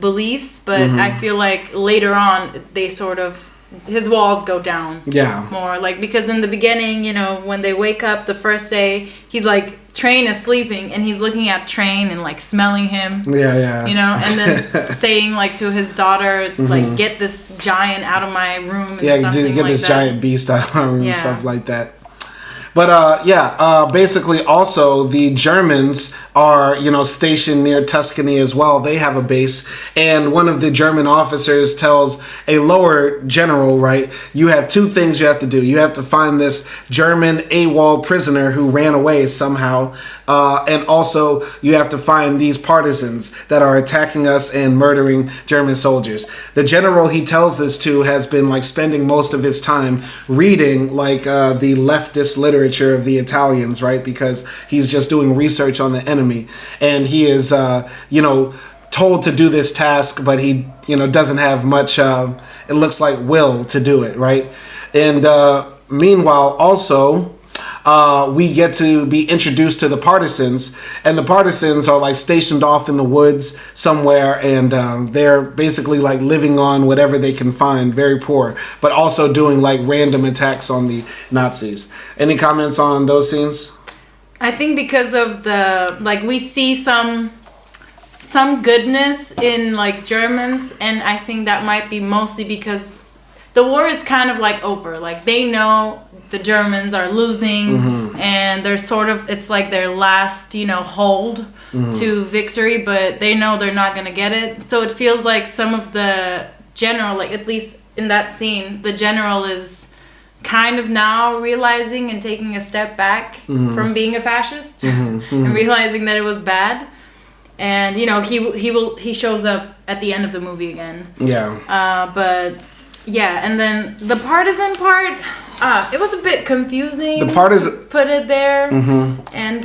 beliefs, but I feel like later on they sort of, his walls go down more. Like, because in the beginning, when they wake up the first day, he's like, Train is sleeping and he's looking at Train and like smelling him. Yeah. And then saying like to his daughter, like, get this giant out of my room. And get like this that. Giant beast out of my room and stuff like that. But basically also the Germans are, stationed near Tuscany as well. They have a base, and one of the German officers tells a lower general, right, you have two things you have to do. You have to find this German AWOL prisoner who ran away somehow, and also you have to find these partisans that are attacking us and murdering German soldiers. The general he tells this to has been like spending most of his time reading like the leftist literature of the Italians, right? Because he's just doing research on the enemy, and he is, told to do this task, but he, doesn't have much. It looks like will to do it, right? And meanwhile, also, we get to be introduced to the partisans, and the partisans are like stationed off in the woods somewhere, and they're basically like living on whatever they can find, very poor, but also doing like random attacks on the Nazis. Any comments on those scenes? I think because of we see some goodness in like Germans, and I think that might be mostly because the war is kind of like over. Like, they know the Germans are losing, and they're sort of, it's like their last, hold to victory, but they know they're not going to get it. So it feels like some of the general, like at least in that scene, the general is kind of now realizing and taking a step back from being a fascist and realizing that it was bad. And, he shows up at the end of the movie again. Yeah. But yeah, and then the partisan part, it was a bit confusing. The partisan, put it there, and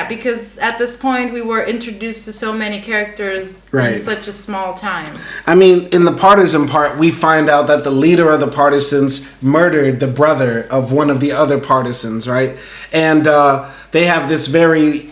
because at this point we were introduced to so many characters in such a small time. I mean, in the partisan part, we find out that the leader of the partisans murdered the brother of one of the other partisans, right? And they have this very,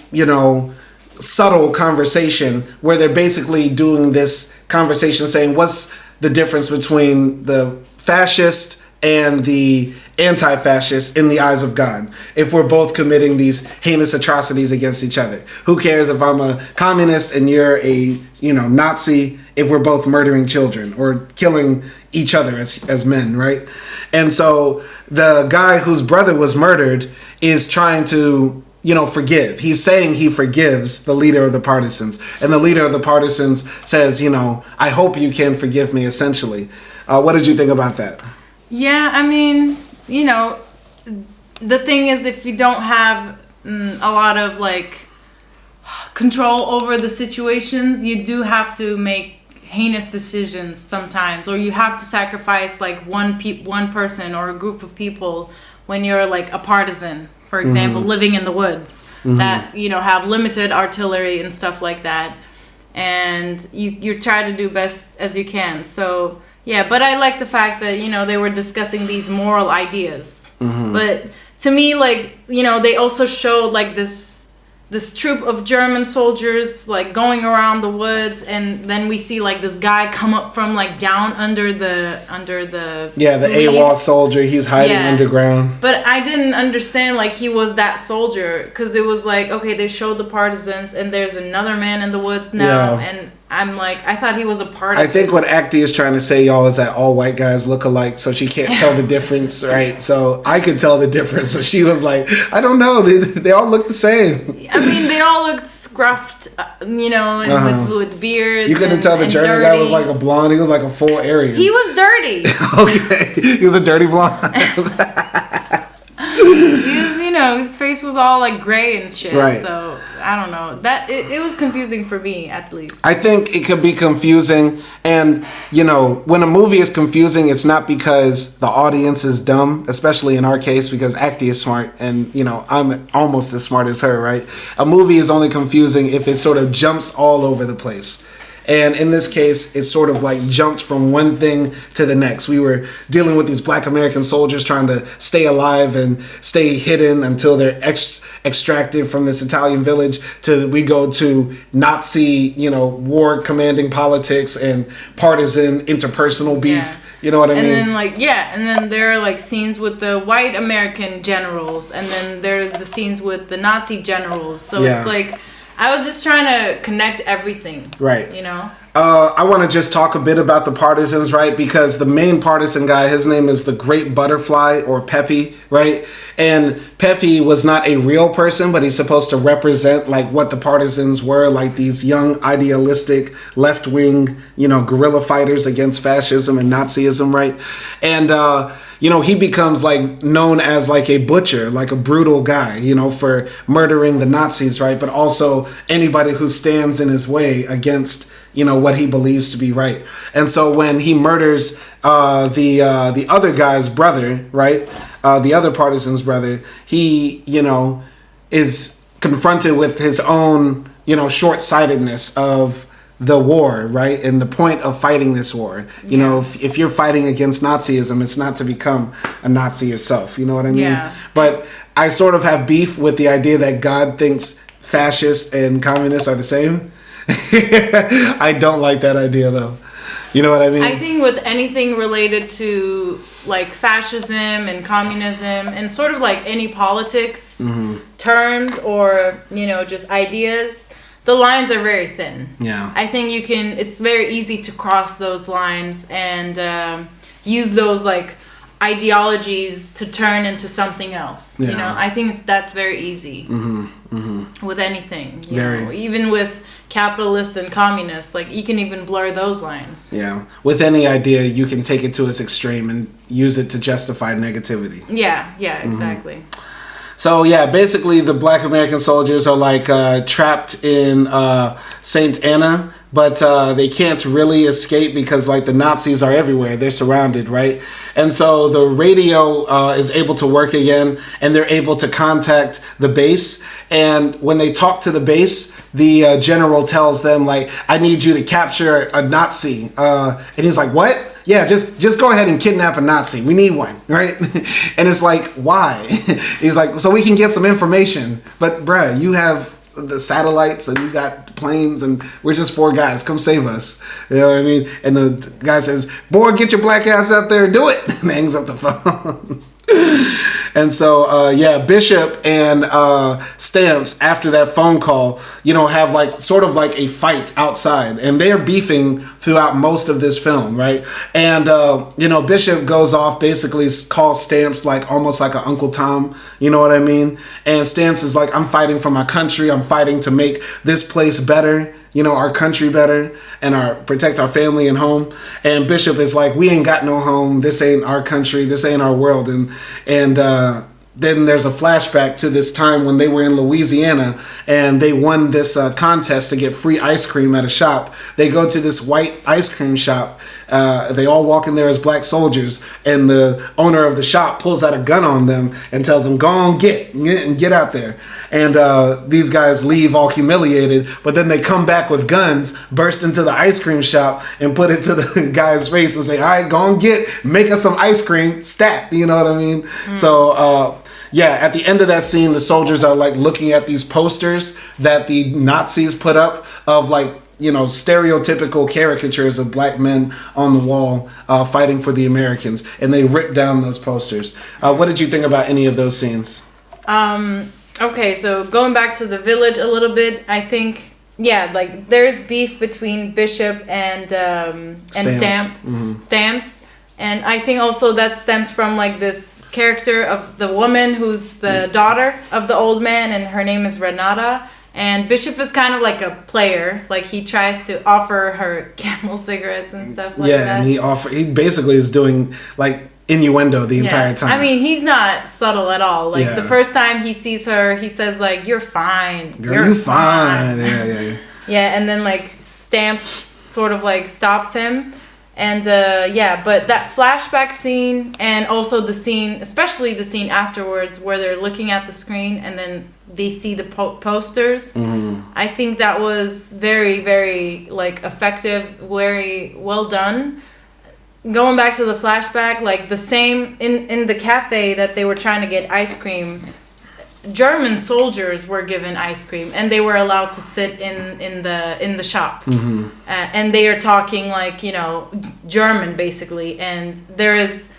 subtle conversation where they're basically doing this conversation saying, what's the difference between the fascist and the anti-fascist in the eyes of God, if we're both committing these heinous atrocities against each other? Who cares if I'm a communist and you're a Nazi, if we're both murdering children or killing each other as men, right? And so the guy whose brother was murdered is trying to forgive. He's saying he forgives the leader of the partisans. And the leader of the partisans says, I hope you can forgive me, essentially. What did you think about that? Yeah, I mean, the thing is, if you don't have a lot of, control over the situations, you do have to make heinous decisions sometimes. Or you have to sacrifice, one person or a group of people when you're, a partisan. For example, living in the woods that, have limited artillery and stuff like that. And you try to do best as you can. So, yeah, but I like the fact that, they were discussing these moral ideas. But to me, they also showed, this this troop of German soldiers like going around the woods, and then we see like this guy come up from like down under the AWOL soldier. He's hiding underground. But I didn't understand like he was that soldier, because it was like, okay, they showed the partisans and there's another man in the woods now, and I'm like, I thought he was a part of it. I think what Akdi is trying to say, y'all, is that all white guys look alike, so she can't tell the difference, right? So I could tell the difference, but she was like, I don't know, they all look the same. I mean, they all looked scruffed, and with beards. You couldn't tell the German guy was like a blonde. He was like a full Aryan. He was dirty. Okay, he was a dirty blonde. His face was all like gray and shit. Right. So I don't know. That it was confusing for me, at least. I think it could be confusing, and when a movie is confusing, it's not because the audience is dumb, especially in our case, because Akdi is smart, and I'm almost as smart as her, right? A movie is only confusing if it sort of jumps all over the place. And in this case, it sort of like jumped from one thing to the next. We were dealing with these Black American soldiers trying to stay alive and stay hidden until they're extracted from this Italian village, we go to Nazi, war commanding politics and partisan interpersonal beef. Yeah. You know what I mean? And then there are like scenes with the white American generals, and then there are the scenes with the Nazi generals. So it's like, I was just trying to connect everything. Right. I want to just talk a bit about the partisans, right? Because the main partisan guy, his name is the Great Butterfly, or Pepe, right? And Pepe was not a real person, but he's supposed to represent like what the partisans were, like these young, idealistic, left-wing, guerrilla fighters against fascism and Nazism, right? And he becomes like known as like a butcher, like a brutal guy, for murdering the Nazis, right? But also anybody who stands in his way against, what he believes to be right. And so when he murders the other guy's brother, right? The other partisan's brother, he, is confronted with his own, short-sightedness of the war, right? And the point of fighting this war. If you're fighting against Nazism, it's not to become a Nazi yourself. You know what I mean? Yeah. But I sort of have beef with the idea that God thinks fascists and communists are the same. I don't like that idea, though. You know what I mean? I think with anything related to like fascism and communism and sort of like any politics terms or, just ideas, the lines are very thin. Yeah. I think it's very easy to cross those lines and use those like ideologies to turn into something else. Yeah. I think that's very easy with anything. Even with capitalists and communists, like you can even blur those lines. Yeah. With any idea, you can take it to its extreme and use it to justify negativity. Yeah, exactly. So basically the Black American soldiers are like trapped in St. Anna, but they can't really escape because like the Nazis are everywhere. They're surrounded, right? And so the radio is able to work again, and they're able to contact the base. And when they talk to the base, the general tells them like, I need you to capture a Nazi. And he's like, what? Yeah, just go ahead and kidnap a Nazi. We need one, right? And it's like, why? He's like, so we can get some information. But bruh, you have the satellites and you got planes and we're just 4 guys. Come save us. You know what I mean? And the guy says, boy, get your black ass out there and do it. And hangs up the phone. And so, Bishop and Stamps, after that phone call, have like sort of like a fight outside, and they're beefing throughout most of this film, right? And Bishop goes off, basically calls Stamps like almost like an Uncle Tom, you know what I mean? And Stamps is like, I'm fighting for my country. I'm fighting to make this place better, our country better, and protect our family and home. And Bishop is like, we ain't got no home. This ain't our country. This ain't our world. And then there's a flashback to this time when they were in Louisiana and they won this contest to get free ice cream at a shop. They go to this white ice cream shop. They all walk in there as black soldiers, and the owner of the shop pulls out a gun on them and tells them, go on, get out there. And these guys leave all humiliated, but then they come back with guns, burst into the ice cream shop, and put it to the guy's face and say, all right, go on, make us some ice cream, stat. You know what I mean? So Yeah, at the end of that scene, the soldiers are like looking at these posters that the Nazis put up of like, you know, stereotypical caricatures of black men on the wall fighting for the Americans, and they rip down those posters. What did you think about any of those scenes? Okay, so going back to the village a little bit, I think, yeah, like there's beef between Bishop and Stamps, and I think also that stems from like this character of the woman who's the daughter of the old man, and her name is Renata. And Bishop is kind of like a player. Like, he tries to offer her Camel cigarettes and stuff like that. Yeah, and he basically is doing, like, innuendo the entire time. I mean, he's not subtle at all. Like, the first time he sees her, he says, like, "You're fine. Girl, you fine." Yeah. Yeah, and then, like, Stamps sort of, like, stops him. And, but that flashback scene and also the scene, especially the scene afterwards where they're looking at the screen and then they see the posters. I think that was very, very, like, effective, very well done. Going back to the flashback, like, the same, in the cafe that they were trying to get ice cream, German soldiers were given ice cream and they were allowed to sit in the shop, and they are talking like, you know, German basically, and there is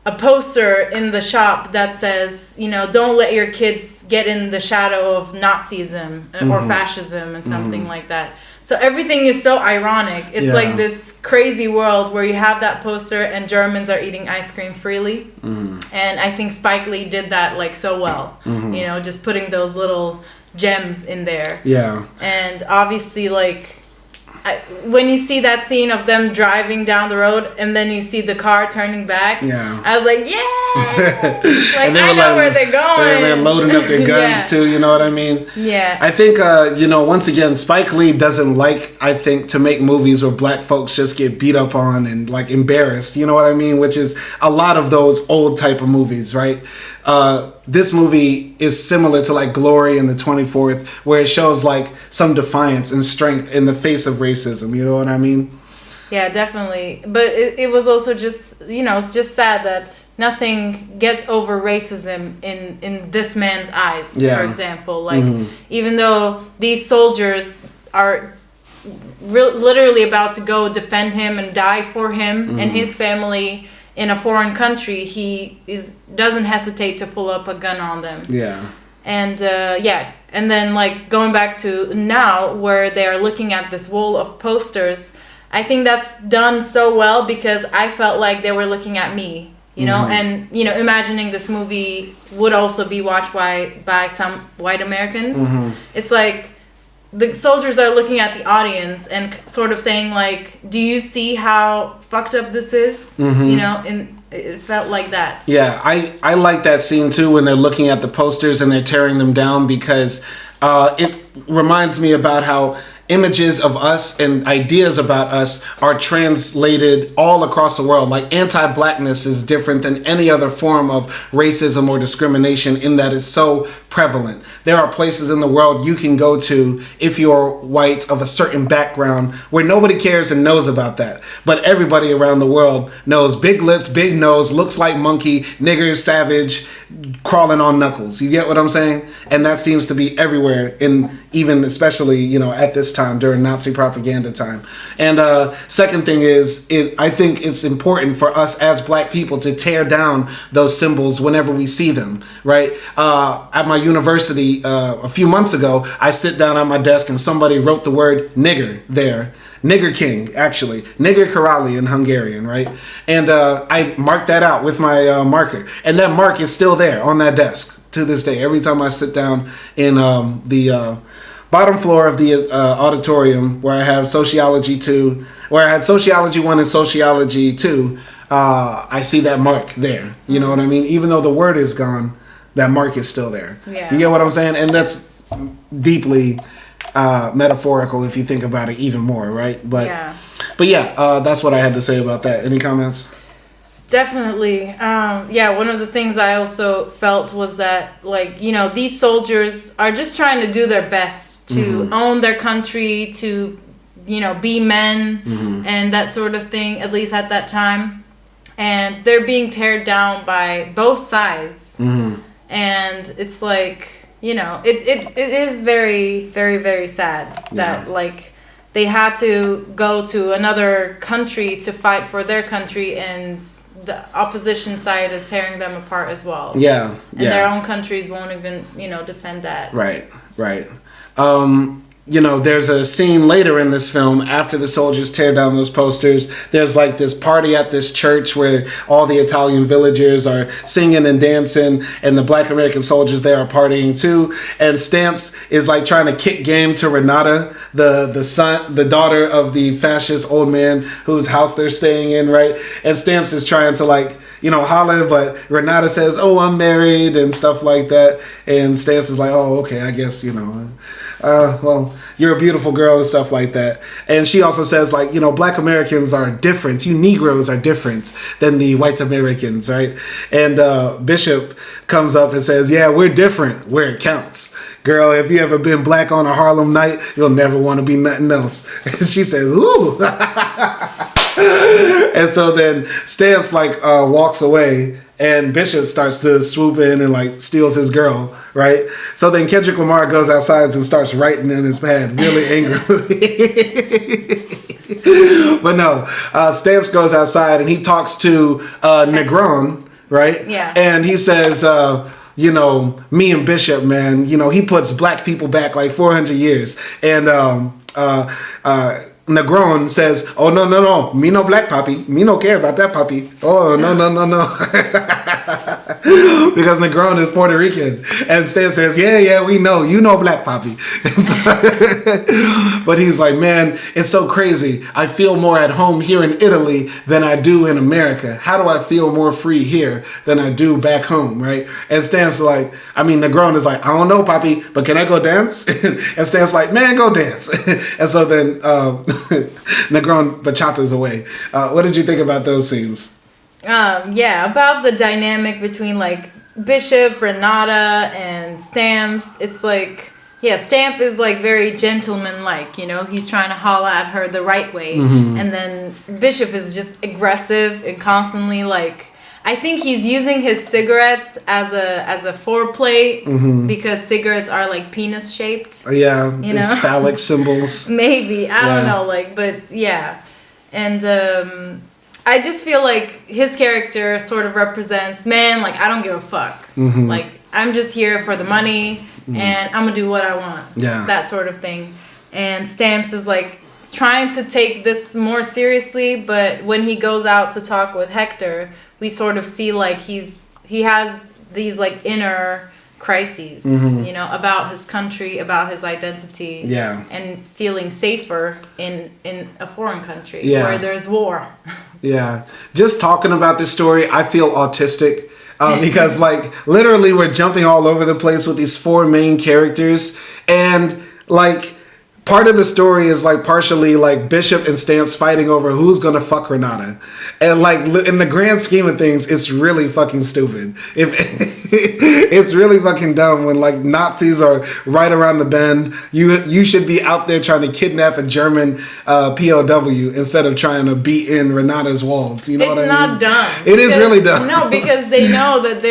a poster in the shop that says, you know, don't let your kids get in the shadow of Nazism or fascism and something like that. So everything is so ironic. It's like this crazy world where you have that poster and Germans are eating ice cream freely. And I think Spike Lee did that like so well. You know, just putting those little gems in there. Yeah. And obviously, like, when you see that scene of them driving down the road and then you see the car turning back, I was like, yeah! Like, I know where they're going. And they're loading up their guns too, you know what I mean? Yeah. I think, you know, once again, Spike Lee doesn't like, I think, to make movies where black folks just get beat up on and, like, embarrassed, you know what I mean? Which is a lot of those old type of movies, right? This movie is similar to like Glory and the 24th, where it shows like some defiance and strength in the face of racism. You know what I mean? Yeah, definitely. But it was also just, you know, it's just sad that nothing gets over racism in this man's eyes, for example. Like, even though these soldiers are literally about to go defend him and die for him and his family in a foreign country, he doesn't hesitate to pull up a gun on them. Yeah. And and then like going back to now where they are looking at this wall of posters, I think that's done so well because I felt like they were looking at me, you know, and, you know, imagining this movie would also be watched by some white Americans. It's like the soldiers are looking at the audience and sort of saying like, do you see how fucked up this is? You know, and it felt like that. Yeah, I like that scene too when they're looking at the posters and they're tearing them down because it reminds me about how images of us and ideas about us are translated all across the world. Like, anti-blackness is different than any other form of racism or discrimination in that it's so prevalent. There are places in the world you can go to if you're white of a certain background where nobody cares and knows about that. But everybody around the world knows big lips, big nose, looks like monkey, nigger, savage, crawling on knuckles. You get what I'm saying? And that seems to be everywhere, in even especially, you know, at this time during Nazi propaganda time. And second thing is, I think it's important for us as black people to tear down those symbols whenever we see them, right? At my university a few months ago, I sit down at my desk and somebody wrote the word nigger there. Nigger King, actually. Nigger Karali in Hungarian, right? And I marked that out with my marker. And that mark is still there on that desk to this day. Every time I sit down in the bottom floor of the auditorium where I have Sociology 2, where I had Sociology 1 and Sociology 2, I see that mark there. You know what I mean? Even though the word is gone, that mark is still there. Yeah. You get what I'm saying? And that's deeply metaphorical if you think about it even more, right? But yeah, that's what I had to say about that. Any comments? Definitely. One of the things I also felt was that, like, you know, these soldiers are just trying to do their best to own their country, to, you know, be men and that sort of thing, at least at that time. And they're being teared down by both sides. And it's like, you know, it is very, very, very sad that like they had to go to another country to fight for their country, and the opposition side is tearing them apart as well. Yeah. And their own countries won't even, you know, defend that. Right. You know, there's a scene later in this film after the soldiers tear down those posters. There's like this party at this church where all the Italian villagers are singing and dancing, and the Black American soldiers there are partying too. And Stamps is like trying to kick game to Renata, the daughter of the fascist old man whose house they're staying in, right? And Stamps is trying to like, you know, holler, but Renata says, "Oh, I'm married," and stuff like that. And Stamps is like, "Oh, okay, I guess, you know, well, you're a beautiful girl," and stuff like that. And she also says, like, you know, Black Americans are different. You Negroes are different than the white Americans, right? And Bishop comes up and says, "Yeah, we're different where it counts. Girl, if you ever been black on a Harlem night, you'll never want to be nothing else." And she says, "Ooh." And so then Stamps like walks away, and Bishop starts to swoop in and like steals his girl, right? So then Kendrick Lamar goes outside and starts writing in his pad really angrily. But no, Stamps goes outside and he talks to Negron, right? Yeah. And he says, you know, me and Bishop, man, you know, he puts black people back like 400 years. And Negron says, "Oh, no, me no black papi. Me no care about that papi. Oh, no." Because Negron is Puerto Rican. And Stan says, yeah, we know. You know black papi. But he's like, "Man, it's so crazy. I feel more at home here in Italy than I do in America. How do I feel more free here than I do back home," right? And Stan's like, Negron is like, "I don't know, papi, but can I go dance?" And Stan's like, "Man, go dance." And so then Negron bachatas away. What did you think about those scenes? About the dynamic between like Bishop, Renata, and Stamps. It's like, yeah, Stamp is like very gentleman-like, you know, he's trying to holler at her the right way. Mm-hmm. And then Bishop is just aggressive and constantly like, I think he's using his cigarettes as a foreplay, mm-hmm. because cigarettes are like penis shaped. Yeah, you know? It's phallic symbols. Maybe, I don't know, like, but yeah. And I just feel like his character sort of represents, man, like, I don't give a fuck. Mm-hmm. Like, I'm just here for the money, mm-hmm. and I'm gonna do what I want. Yeah. That sort of thing. And Stamps is like trying to take this more seriously, but when he goes out to talk with Hector, we sort of see like he has these like inner crises, mm-hmm. you know, about his country, about his identity, yeah, and feeling safer in a foreign country, yeah, where there's war. Yeah, just talking about this story, I feel autistic. Because like literally we're jumping all over the place with these four main characters, and like part of the story is like partially like Bishop and Stamps fighting over who's gonna fuck Renata, and like in the grand scheme of things, it's really fucking stupid. It's really fucking dumb when like Nazis are right around the bend. You should be out there trying to kidnap a German POW instead of trying to beat in Renata's walls. You know what I mean? It's not dumb. It is really dumb. No, because they know that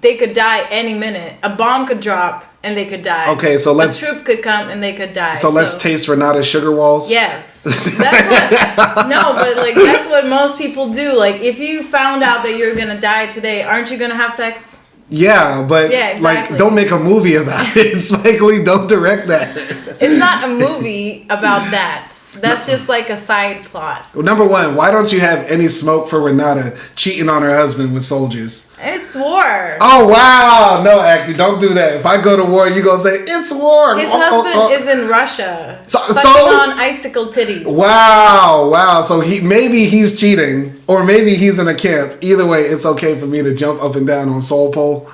they could die any minute. A bomb could drop and they could die. Okay, so a troop could come and they could die. So let's taste Renata's sugar walls. Yes. But like that's what most people do. Like if you found out that you're gonna die today, aren't you gonna have sex? Yeah, but exactly. Like don't make a movie about it. Spike Lee, don't direct that. It's not a movie about that. That's just like a side plot. Well, number one, why don't you have any smoke for Renata cheating on her husband with soldiers? It's war. Oh, wow. No, Akdi, don't do that. If I go to war, you going to say, it's war. His husband is in Russia. Sucking on icicle titties. Wow. So maybe he's cheating, or maybe he's in a camp. Either way, it's okay for me to jump up and down on Soul Pole.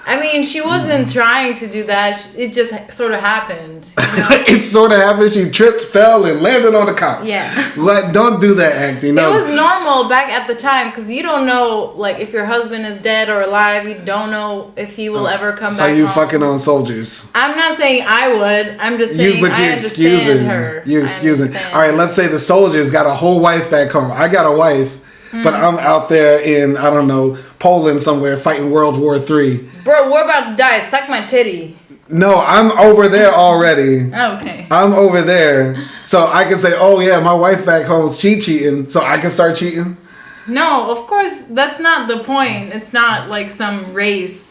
I mean, she wasn't trying to do that. It just sort of happened. You know? It sort of happened. She tripped, fell, and landed on the cop. Yeah. Like, don't do that, Akdi. No. It was normal back at the time because you don't know, like, if your husband is dead or alive. You don't know if he will ever come back. So you fucking on soldiers? I'm not saying I would. I'm just saying but you're excusing her. You're excusing. All right, let's say the soldiers got a whole wife back home. I got a wife, but I'm out there in, I don't know, Poland somewhere fighting World War III. Bro, we're about to die. Suck my titty. No, I'm over there already. Okay. I'm over there. So I can say, oh yeah, my wife back home's cheating. So I can start cheating? No, of course, that's not the point. It's not like some race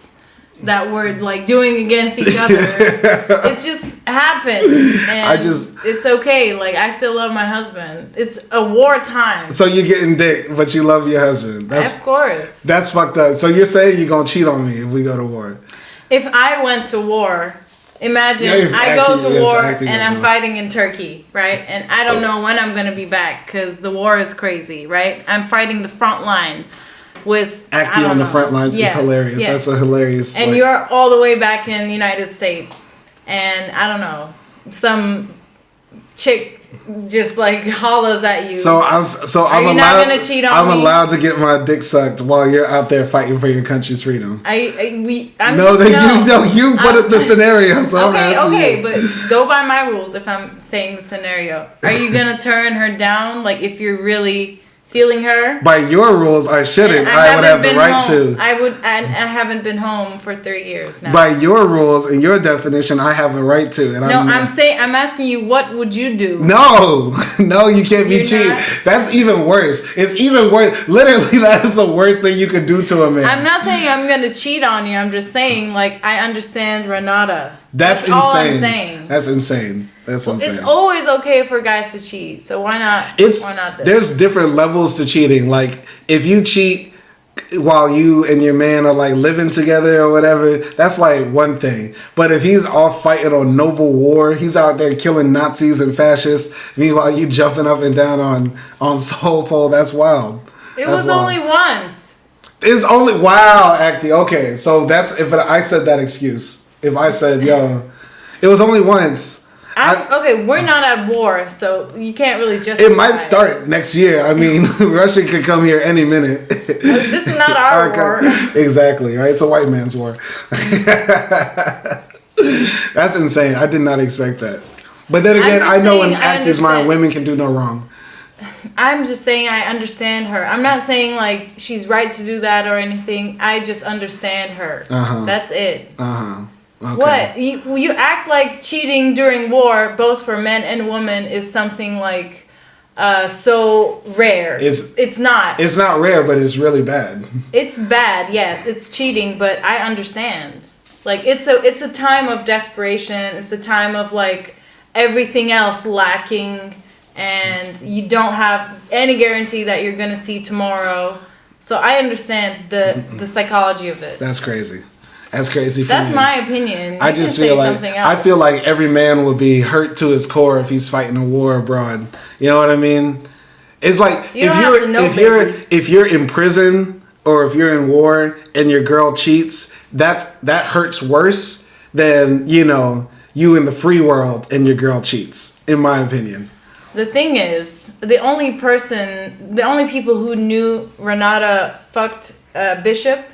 that we're like doing against each other. It just happened. And it's okay. Like, I still love my husband. It's a war time. So you're getting dick, but you love your husband. Of course. That's fucked up. So you're saying you're going to cheat on me if we go to war? If I went to war, imagine I go to war and I'm fighting in Turkey, right? And I don't know when I'm going to be back because the war is crazy, right? I'm fighting the front line with Akdi on the front lines is hilarious. Yes. That's a hilarious. And you're all the way back in the United States, and I don't know, some chick just like hollers at you. I'm you allowed, not gonna cheat on me? I'm allowed to get my dick sucked while you're out there fighting for your country's freedom. You put the scenario. So I'm asking you. But go by my rules. If I'm saying the scenario, are you gonna turn her down? Like, if you're really feeling her? By your rules, I shouldn't. I would have the right to. I haven't been home for 3 years now. By your rules and your definition, I have the right to. And I'm asking you, what would you do? No, you can't be cheating. That's even worse. It's even worse. Literally, that is the worst thing you could do to a man. I'm not saying I'm gonna cheat on you. I'm just saying, like, I understand Renata. That's insane. All I'm saying. That's insane. Insane. It's always okay for guys to cheat. So why not? Why not this? There's different levels to cheating. Like, if you cheat while you and your man are like living together or whatever, that's like one thing. But if he's off fighting on noble war, he's out there killing Nazis and fascists, meanwhile you jumping up and down on Soul Pole, that's wild. It was only once. It's only wow, Akdi. Okay, so that's if I said that excuse. If I said, yo, it was only once. Okay, we're not at war, so you can't really justify it. Might start next year. I mean, Russia could come here any minute. This is not our war. Exactly, right? It's a white man's war. That's insane. I did not expect that. But then again, I know in Akdi's mind, women can do no wrong. I'm just saying I understand her. I'm not saying like she's right to do that or anything. I just understand her. That's it. Okay. What? You act like cheating during war, both for men and women, is something like so rare. It's not. It's not rare, but it's really bad. It's bad, yes. It's cheating, but I understand. Like, it's a time of desperation. It's a time of like everything else lacking, and you don't have any guarantee that you're gonna see tomorrow. So I understand the psychology of it. That's crazy. That's crazy for That's me. my opinion. I just feel like I feel like every man would be hurt to his core if he's fighting a war abroad. You know what I mean? It's like if you're in prison or if you're in war and your girl cheats, that hurts worse than, you know, you in the free world and your girl cheats, in my opinion. The thing is, the only people who knew Renata fucked Bishop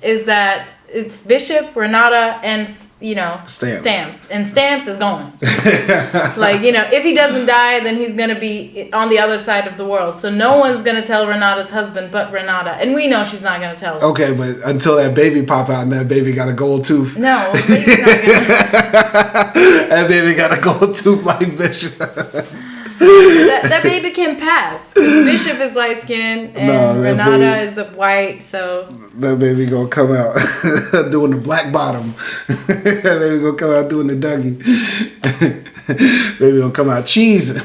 is that it's Bishop, Renata, and, you know, Stamps. And Stamps is gone. Like, you know, if he doesn't die, then he's going to be on the other side of the world. So no one's going to tell Renata's husband but Renata. And we know she's not going to tell him. Okay, but until that baby pop out and that baby got a gold tooth. No, baby's not going to. That baby got a gold tooth like Bishop. that baby can pass. Bishop is light skinned and Renata is white, so that baby gonna come out doing the black bottom. That baby gonna come out doing the Dougie. Baby gonna come out cheesing.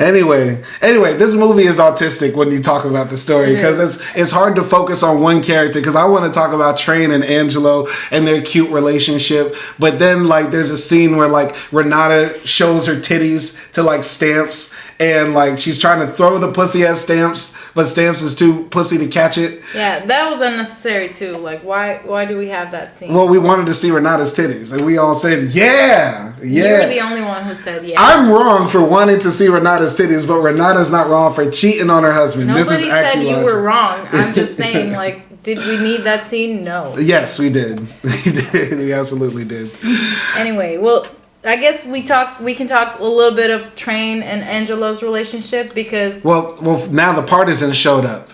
Anyway, this movie is autistic when you talk about the story because it's hard to focus on one character because I want to talk about Train and Angelo and their cute relationship, but then like there's a scene where like Renata shows her titties to like Stamps and like she's trying to throw the pussy at Stamps, but Stamps is too pussy to catch it. Yeah, that was unnecessary too. Like why do we have that scene? Well, we wanted to see Renata's titties and we all said yeah. You're the only one who said yeah. I'm wrong for wanting to see Renata's titties, but Renata's not wrong for cheating on her husband. Nobody this is said you were wrong. I'm just saying, like, did we need that scene? No. Yes, we did. We did. We absolutely did. Anyway, well, I guess we can talk a little bit of Train and Angelo's relationship because well now the partisans showed up.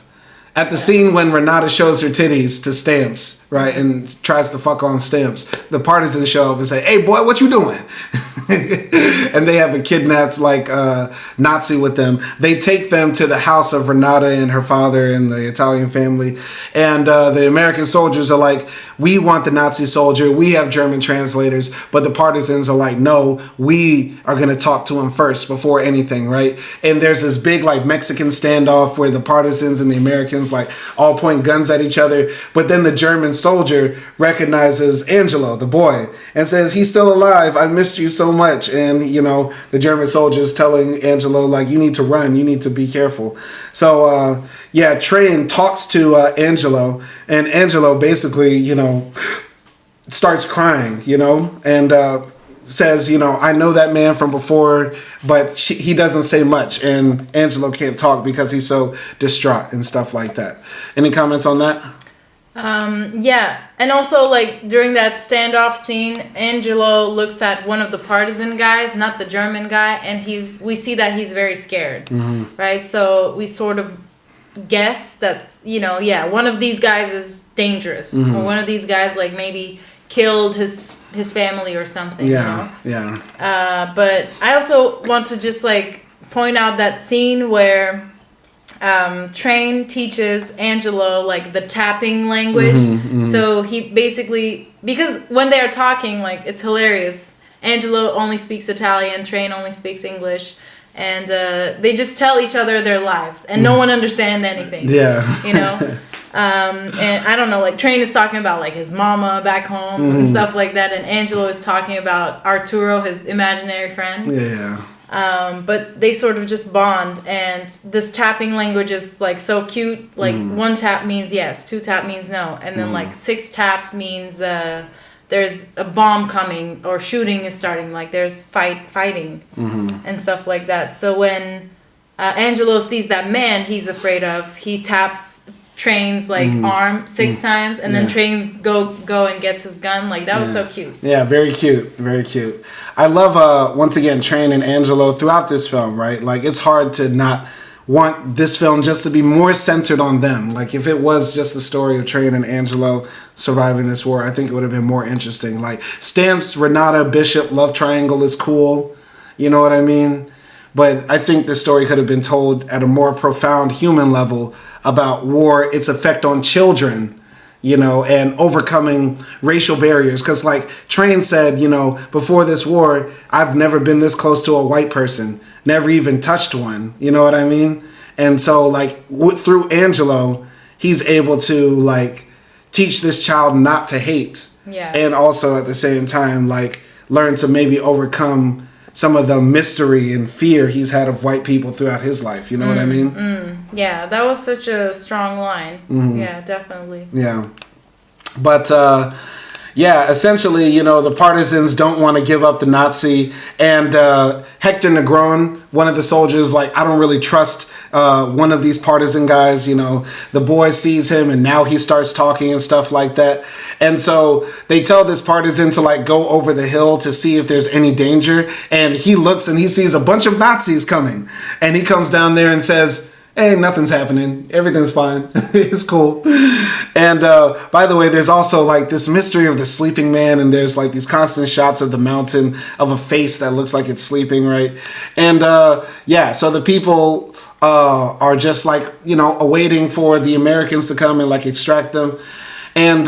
At the scene when Renata shows her titties to Stamps, right, and tries to fuck on Stamps, the partisans show up and say, "Hey, boy, what you doing?" And they have a kidnapped Nazi with them. They take them to the house of Renata and her father and the Italian family, and the American soldiers are like, "We want the Nazi soldier. We have German translators," but the partisans are like, "No, we are going to talk to him first before anything," right? And there's this big like Mexican standoff where the partisans and the Americans like all point guns at each other, but then the German soldier recognizes Angelo, the boy, and says, "He's still alive. I missed you so much." And the German soldier is telling Angelo like, "You need to run. You need to be careful." So Train talks to Angelo, and Angelo basically starts crying, and says, "I know that man from before," but he doesn't say much, and Angelo can't talk because he's so distraught and stuff like that. Any comments on that? Yeah, and also like during that standoff scene, Angelo looks at one of the partisan guys, not the German guy, and we see that he's very scared, right? So we sort of guess that's one of these guys is dangerous, or one of these guys like maybe killed his family or something. But I also want to just like point out that scene where Train teaches Angelo like the tapping language. So he basically, because when they're talking, like it's hilarious. Angelo only speaks Italian, Train only speaks English, and they just tell each other their lives, and no one understands anything. And I don't know, like Train is talking about like his mama back home and stuff like that, and Angelo is talking about Arturo, his imaginary friend. But they sort of just bond, and this tapping language is like so cute. Like one tap means yes, two tap means no, and then like six taps means there's a bomb coming or shooting is starting. Like there's fighting and stuff like that. So when Angelo sees that man he's afraid of, he taps Train's like arm 6 times, and then Train's go and gets his gun. Like that was so cute. Yeah, very cute, very cute. I love once again Train and Angelo throughout this film, right? Like it's hard to not want this film just to be more centered on them. Like if it was just the story of Train and Angelo surviving this war, I think it would have been more interesting. Like Stamps, Renata, Bishop love triangle is cool, you know what I mean? But I think the story could have been told at a more profound human level about war, its effect on children, and overcoming racial barriers. Because like Train said, before this war, I've never been this close to a white person, never even touched one, you know what I mean? And so like through Angelo, he's able to like teach this child not to hate. And also at the same time, like learn to maybe overcome some of the mystery and fear he's had of white people throughout his life. You know what I mean? Yeah, that was such a strong line. Yeah, definitely. Yeah. But, essentially, the partisans don't want to give up the Nazi. And Hector Negron, one of the soldiers, like, I don't really trust one of these partisan guys. The boy sees him and now he starts talking and stuff like that. And so they tell this partisan to like go over the hill to see if there's any danger. And he looks and he sees a bunch of Nazis coming. And he comes down there and says, "Hey, nothing's happening. Everything's fine. It's cool." And by the way, there's also like this mystery of the sleeping man, and there's like these constant shots of the mountain of a face that looks like it's sleeping, right? And so the people are just like, awaiting for the Americans to come and like extract them. And,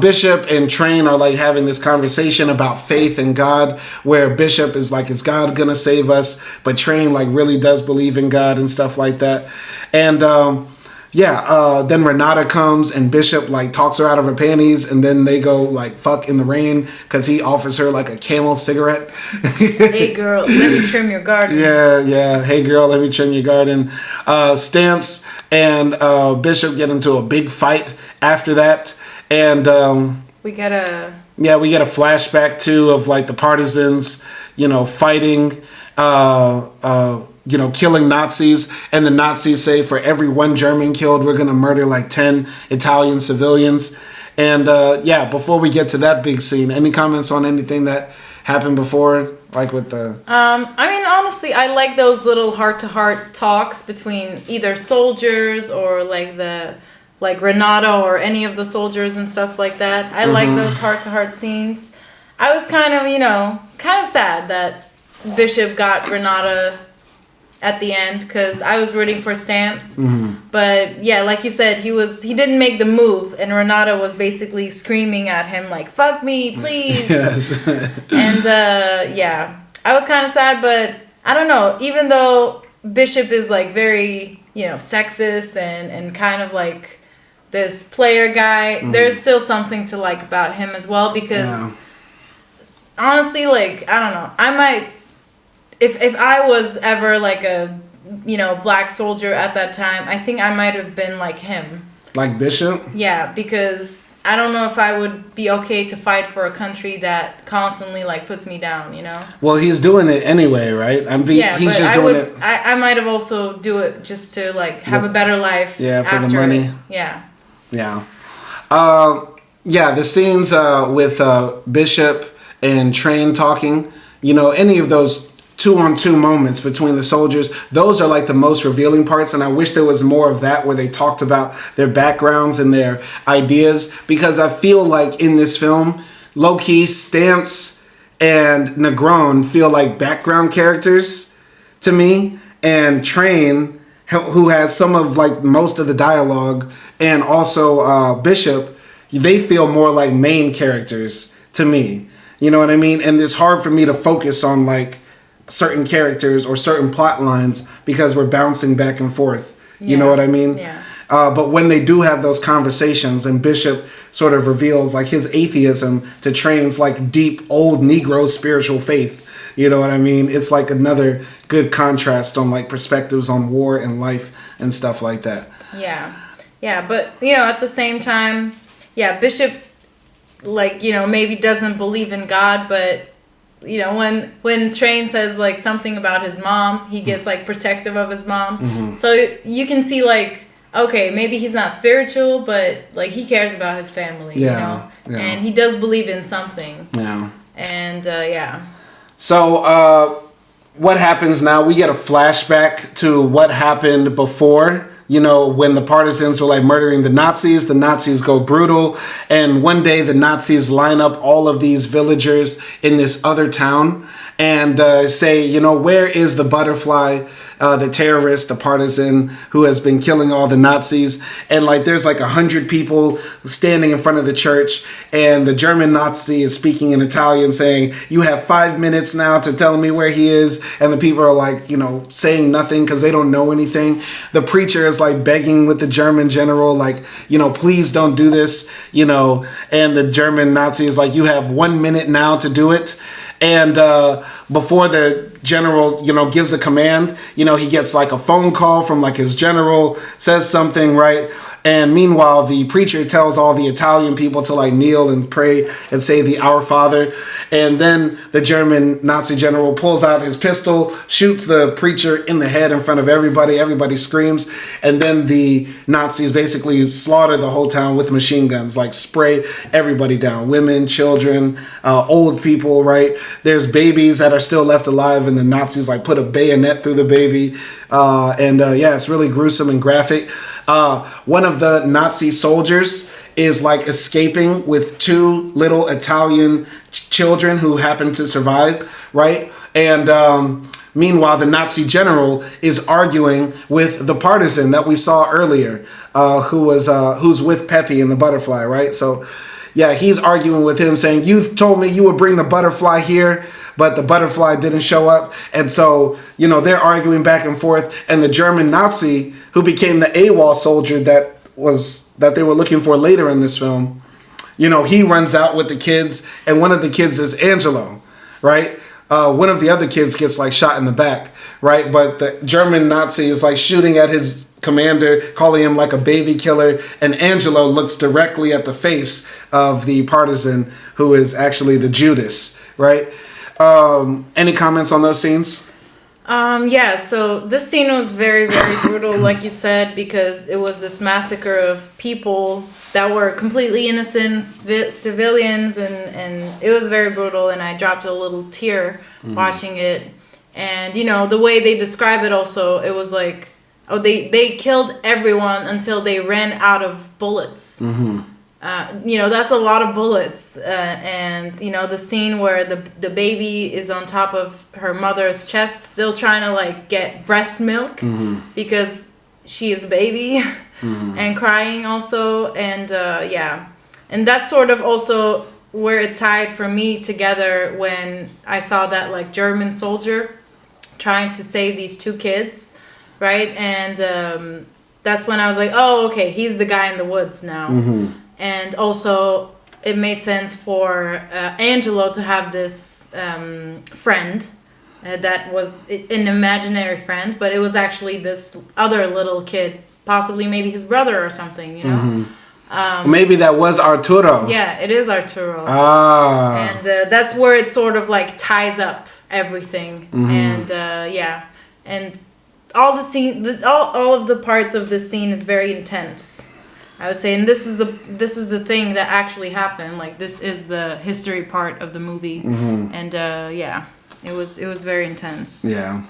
Bishop and Train are like having this conversation about faith and God, where Bishop is like, is God gonna save us? But Train like really does believe in God and stuff like that. And then Renata comes and Bishop like talks her out of her panties, and then they go like fuck in the rain because he offers her like a Camel cigarette. Hey girl, let me trim your garden. Yeah. Hey girl, let me trim your garden. Stamps and Bishop get into a big fight after that, and we get a flashback too of like the partisans, fighting. Killing Nazis, and the Nazis say for every one German killed, we're going to murder like 10 Italian civilians. And before we get to that big scene, any comments on anything that happened before Like with the... I mean, honestly, I like those little heart-to-heart talks between either soldiers or like Renato or any of the soldiers and stuff like that. I like those heart-to-heart scenes. I was kind of sad that Bishop got Renata at the end because I was rooting for Stamps. But yeah, like you said, he didn't make the move, and Renata was basically screaming at him like, "Fuck me, please." Yes. And yeah, I was kind of sad, but I don't know. Even though Bishop is like very sexist and kind of like this player guy, there's still something to like about him as well because honestly, like I don't know, I might. If I was ever like a, black soldier at that time, I think I might have been like him. Like Bishop? Yeah, because I don't know if I would be okay to fight for a country that constantly like puts me down, Well, he's doing it anyway, right? He's just doing it. I might have also do it just to like have a better life. Yeah, for after the money. it. Yeah. Yeah. Yeah, the scenes with Bishop and Train talking, any of those 2-on-2 moments between the soldiers, those are like the most revealing parts, and I wish there was more of that where they talked about their backgrounds and their ideas, because I feel like in this film, low-key, Stamps and Negron feel like background characters to me, and Train, who has some of like most of the dialogue, and also Bishop, they feel more like main characters to me. You know what I mean? And it's hard for me to focus on like certain characters or certain plot lines because we're bouncing back and forth. You know what I mean? Yeah. But when they do have those conversations and Bishop sort of reveals like his atheism to Train's like deep old Negro spiritual faith, you know what I mean? It's like another good contrast on like perspectives on war and life and stuff like that. Yeah. Yeah. But, at the same time, Bishop, like, maybe doesn't believe in God, but when Train says like something about his mom, he gets like protective of his mom. So you can see like, okay, maybe he's not spiritual, but like he cares about his family, and he does believe in something. Yeah. And So what happens now? We get a flashback to what happened before. When the partisans were like murdering the Nazis go brutal. And one day the Nazis line up all of these villagers in this other town and say, where is the butterfly, the terrorist, the partisan who has been killing all the Nazis? And like there's like 100 people standing in front of the church, and the German Nazi is speaking in Italian saying, you have 5 minutes now to tell me where he is. And the people are like, saying nothing because they don't know anything. The preacher is like begging with the German general, like, please don't do this, and the German Nazi is like, you have 1 minute now to do it. And before the general, gives a command, he gets like a phone call from like his general, says something, right? And meanwhile, the preacher tells all the Italian people to like kneel and pray and say the Our Father. And then the German Nazi general pulls out his pistol, shoots the preacher in the head in front of everybody. Everybody screams. And then the Nazis basically slaughter the whole town with machine guns, like spray everybody down. Women, children, old people, right? There's babies that are still left alive, and the Nazis like put a bayonet through the baby. It's really gruesome and graphic. One of the Nazi soldiers is like escaping with 2 little Italian children who happen to survive, right? And meanwhile, the Nazi general is arguing with the partisan that we saw earlier, who's with Pepe and the butterfly, right? So, yeah, he's arguing with him saying, you told me you would bring the butterfly here, but the butterfly didn't show up. And so, they're arguing back and forth. And the German Nazi, who became the AWOL soldier that they were looking for later in this film, he runs out with the kids. And one of the kids is Angelo, right? One of the other kids gets like shot in the back, right? But the German Nazi is like shooting at his commander, calling him like a baby killer. And Angelo looks directly at the face of the partisan, who is actually the Judas, right? Any comments on those scenes? Yeah, so this scene was very, very brutal, like you said, because it was this massacre of people that were completely innocent civilians, and it was very brutal, and I dropped a little tear watching it. And, you know, the way they describe it also, it was like, oh, they killed everyone until they ran out of bullets. You know, that's a lot of bullets. And, you know, the scene where the baby is on top of her mother's chest, still trying to, like, get breast milk because she is a baby and crying also. And, yeah. And that's sort of also where it tied for me together when I saw that, like, German soldier trying to save these two kids, right? And that's when I was like, oh, okay, he's the guy in the woods now. And also, it made sense for Angelo to have this friend that was an imaginary friend, but it was actually this other little kid, possibly maybe his brother or something, you know? Maybe that was Arturo. Yeah, it is Arturo. Ah. And that's where it sort of like ties up everything. And yeah, and all the scene, all of the parts of this scene is very intense, I would say, and this is the thing that actually happened. Like, this is the history part of the movie, and yeah, it was very intense. Yeah,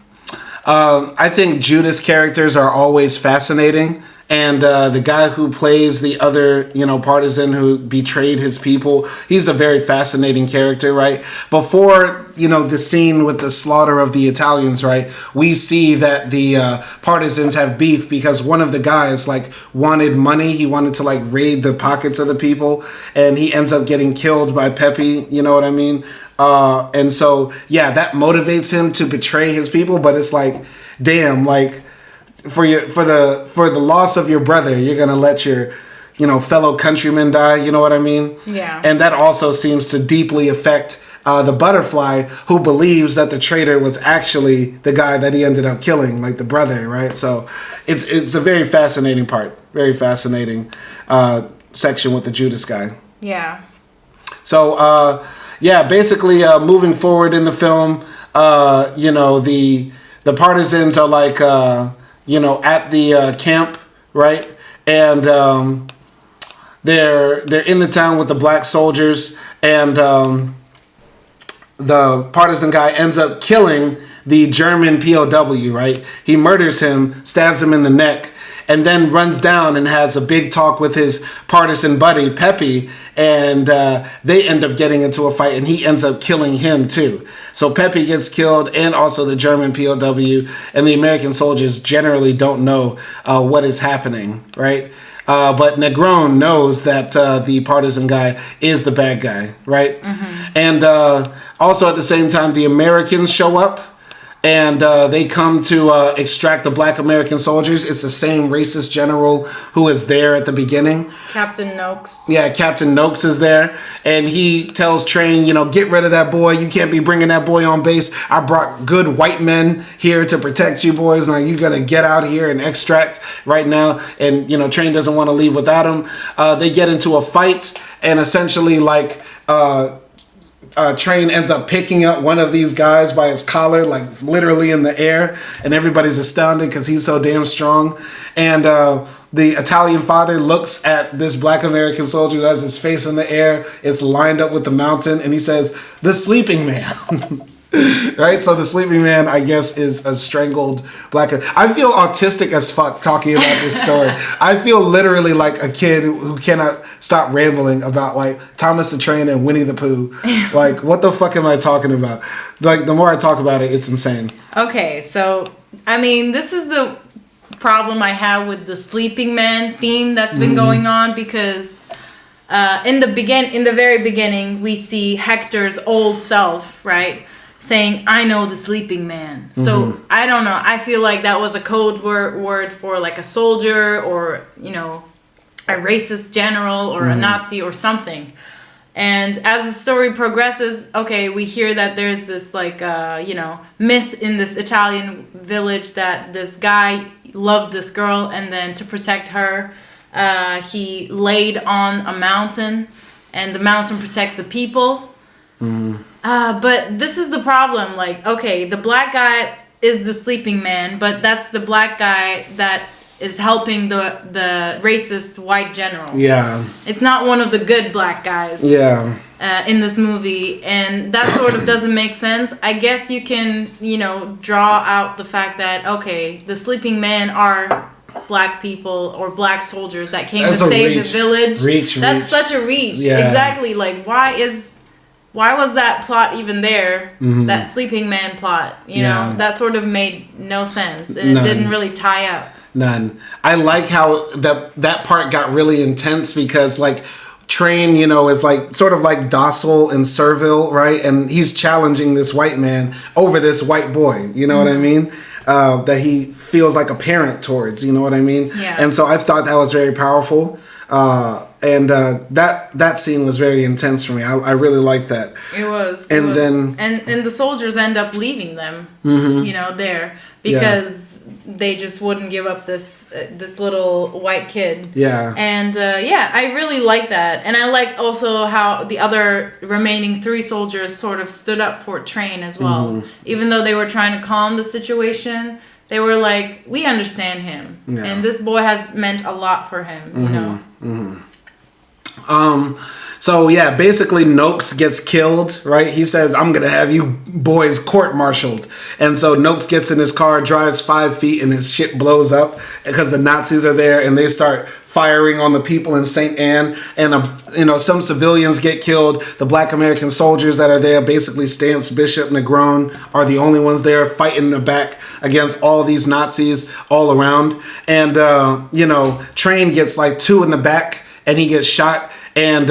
I think Judas characters are always fascinating, and the guy who plays the other, you know, partisan who betrayed his people, he's a very fascinating character, right? Before, you know, the scene with the slaughter of the Italians, right, we see that the partisans have beef because one of the guys, like, wanted money. He wanted to, like, raid the pockets of the people, and he ends up getting killed by Pepe, you know what I mean? And so, yeah, that motivates him to betray his people, but it's like, damn, like, for the loss of your brother, you're gonna let your, you know, fellow countrymen die. You know what I mean? Yeah. And that also seems to deeply affect the butterfly, who believes that the traitor was actually the guy that he ended up killing, like the brother, right? So it's a very fascinating part, very fascinating section with the Judas guy. Yeah. So yeah, basically moving forward in the film, you know, the partisans are like, you know, at the camp, right? And they're in the town with the black soldiers, and the partisan guy ends up killing the German POW, right? He murders him, stabs him in the neck, and then runs down and has a big talk with his partisan buddy, Pepe, and they end up getting into a fight, and he ends up killing him too. So Pepe gets killed, and also the German POW, and the American soldiers generally don't know what is happening, right? But Negron knows that the partisan guy is the bad guy, right? And also at the same time, the Americans show up, and they come to extract the black American soldiers. It's the same racist general who is there at the beginning. Captain Noakes. Yeah, Captain Noakes is there, and he tells Train, you know, get rid of that boy. You can't be bringing that boy on base. I brought good white men here to protect you boys. Now you got to get out here and extract right now. And, you know, Train doesn't want to leave without him. They get into a fight, and essentially, like, Train ends up picking up one of these guys by his collar, like literally in the air, and everybody's astounded because he's so damn strong. And the Italian father looks at this black American soldier who has his face in the air. It's lined up with the mountain, and he says, "The sleeping man." Right? So the sleeping man, I guess, is a strangled black. I feel autistic as fuck talking about this story. I feel literally like a kid who cannot stop rambling about, like, Thomas the Train and Winnie the Pooh. Like, what the fuck am I talking about? Like, the more I talk about it, it's insane. Okay, so, I mean, this is the problem I have with the sleeping man theme that's been going on, because in the very beginning, we see Hector's old self, right, saying, "I know the sleeping man." So I don't know. I feel like that was a code word for, like, a soldier, or, you know, a racist general, or a Nazi or something. And as the story progresses, okay, we hear that there's this, like, you know, myth in this Italian village that this guy loved this girl, and then to protect her, he laid on a mountain, and the mountain protects the people. But this is the problem. Like, okay, the black guy is the sleeping man, but that's the black guy that is helping the racist white general. Yeah. It's not one of the good black guys. Yeah. In this movie, and that sort of doesn't make sense. I guess you can, draw out the fact that, okay, the sleeping men are black people or black soldiers that came to save the village. That's such a reach. Yeah. Exactly. Like, why was that plot even there? Mm-hmm. That sleeping man plot, you know, that sort of made no sense, and it didn't really tie up. None. I like how that part got really intense because, like, Train, is like sort of like docile and servile, right? And he's challenging this white man over this white boy. You know what I mean? That he feels like a parent towards. You know what I mean? Yeah. And so I thought that was very powerful. And that scene was very intense for me. I really liked that. It was. Then and the soldiers end up leaving them, there because they just wouldn't give up this little white kid. Yeah. And I really like that, and I like also how the other remaining 3 soldiers sort of stood up for Train as well, even though they were trying to calm the situation. They were like, we understand him, and this boy has meant a lot for him, you know. So yeah, basically Noakes gets killed, right? He says, I'm going to have you boys court-martialed. And so Noakes gets in his car, drives 5 feet, and his shit blows up because the Nazis are there, and they start firing on the people in St. Anne. And, some civilians get killed. The black American soldiers that are there, basically Stamps, Bishop, Negron, are the only ones there fighting in the back against all these Nazis all around. And, Train gets like 2 in the back, and he gets shot. And,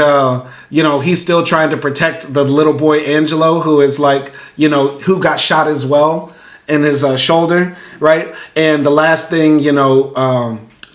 he's still trying to protect the little boy, Angelo, who is like, who got shot as well in his shoulder, right? And the last thing,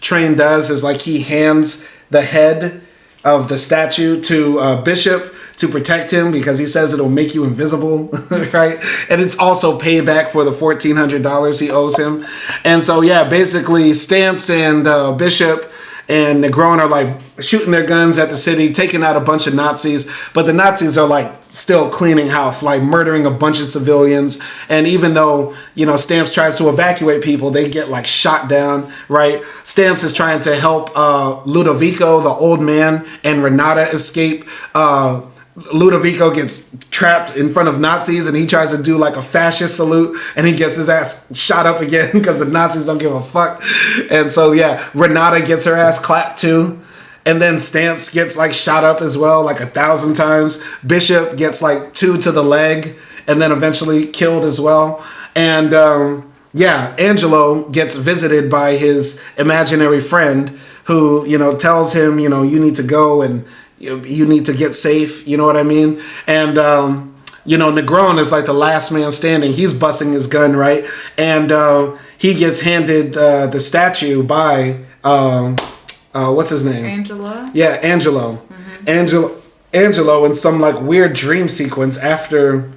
Train does is like he hands the head of the statue to Bishop to protect him because he says it'll make you invisible, right? And it's also payback for the $1,400 he owes him. And so, basically Stamps and Bishop and Negron are like shooting their guns at the city, taking out a bunch of Nazis, but the Nazis are like still cleaning house, like murdering a bunch of civilians. And even though, Stamps tries to evacuate people, they get like shot down, right? Stamps is trying to help Ludovico, the old man, and Renata escape. Ludovico gets trapped in front of Nazis, and he tries to do like a fascist salute, and he gets his ass shot up again because the Nazis don't give a fuck. And so Renata gets her ass clapped too, and then Stamps gets like shot up as well, like 1,000 times. Bishop gets like 2 to the leg, and then eventually killed as well. And Angelo gets visited by his imaginary friend who tells him you need to go and you need to get safe, you know what I mean? And, Negron is like the last man standing. He's busting his gun, right? And he gets handed the statue by, what's his name? Angelo? Yeah, Angelo. Mm-hmm. Angelo in some like weird dream sequence after,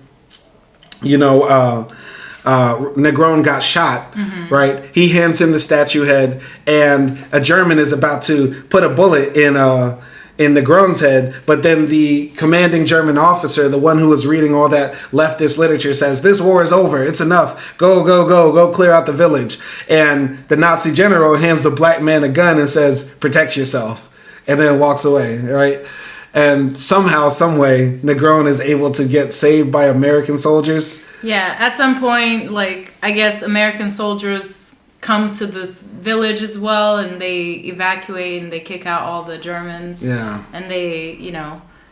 Negron got shot, right? He hands him the statue head, and a German is about to put a bullet in Negron's head, but then the commanding German officer, the one who was reading all that leftist literature, says, this war is over, it's enough, go clear out the village. And the Nazi general hands the black man a gun and says, protect yourself, and then walks away, right? And somehow, some way, Negron is able to get saved by American soldiers. Yeah, at some point, like, I guess American soldiers come to this village as well, and they evacuate and they kick out all the Germans. Yeah. And they,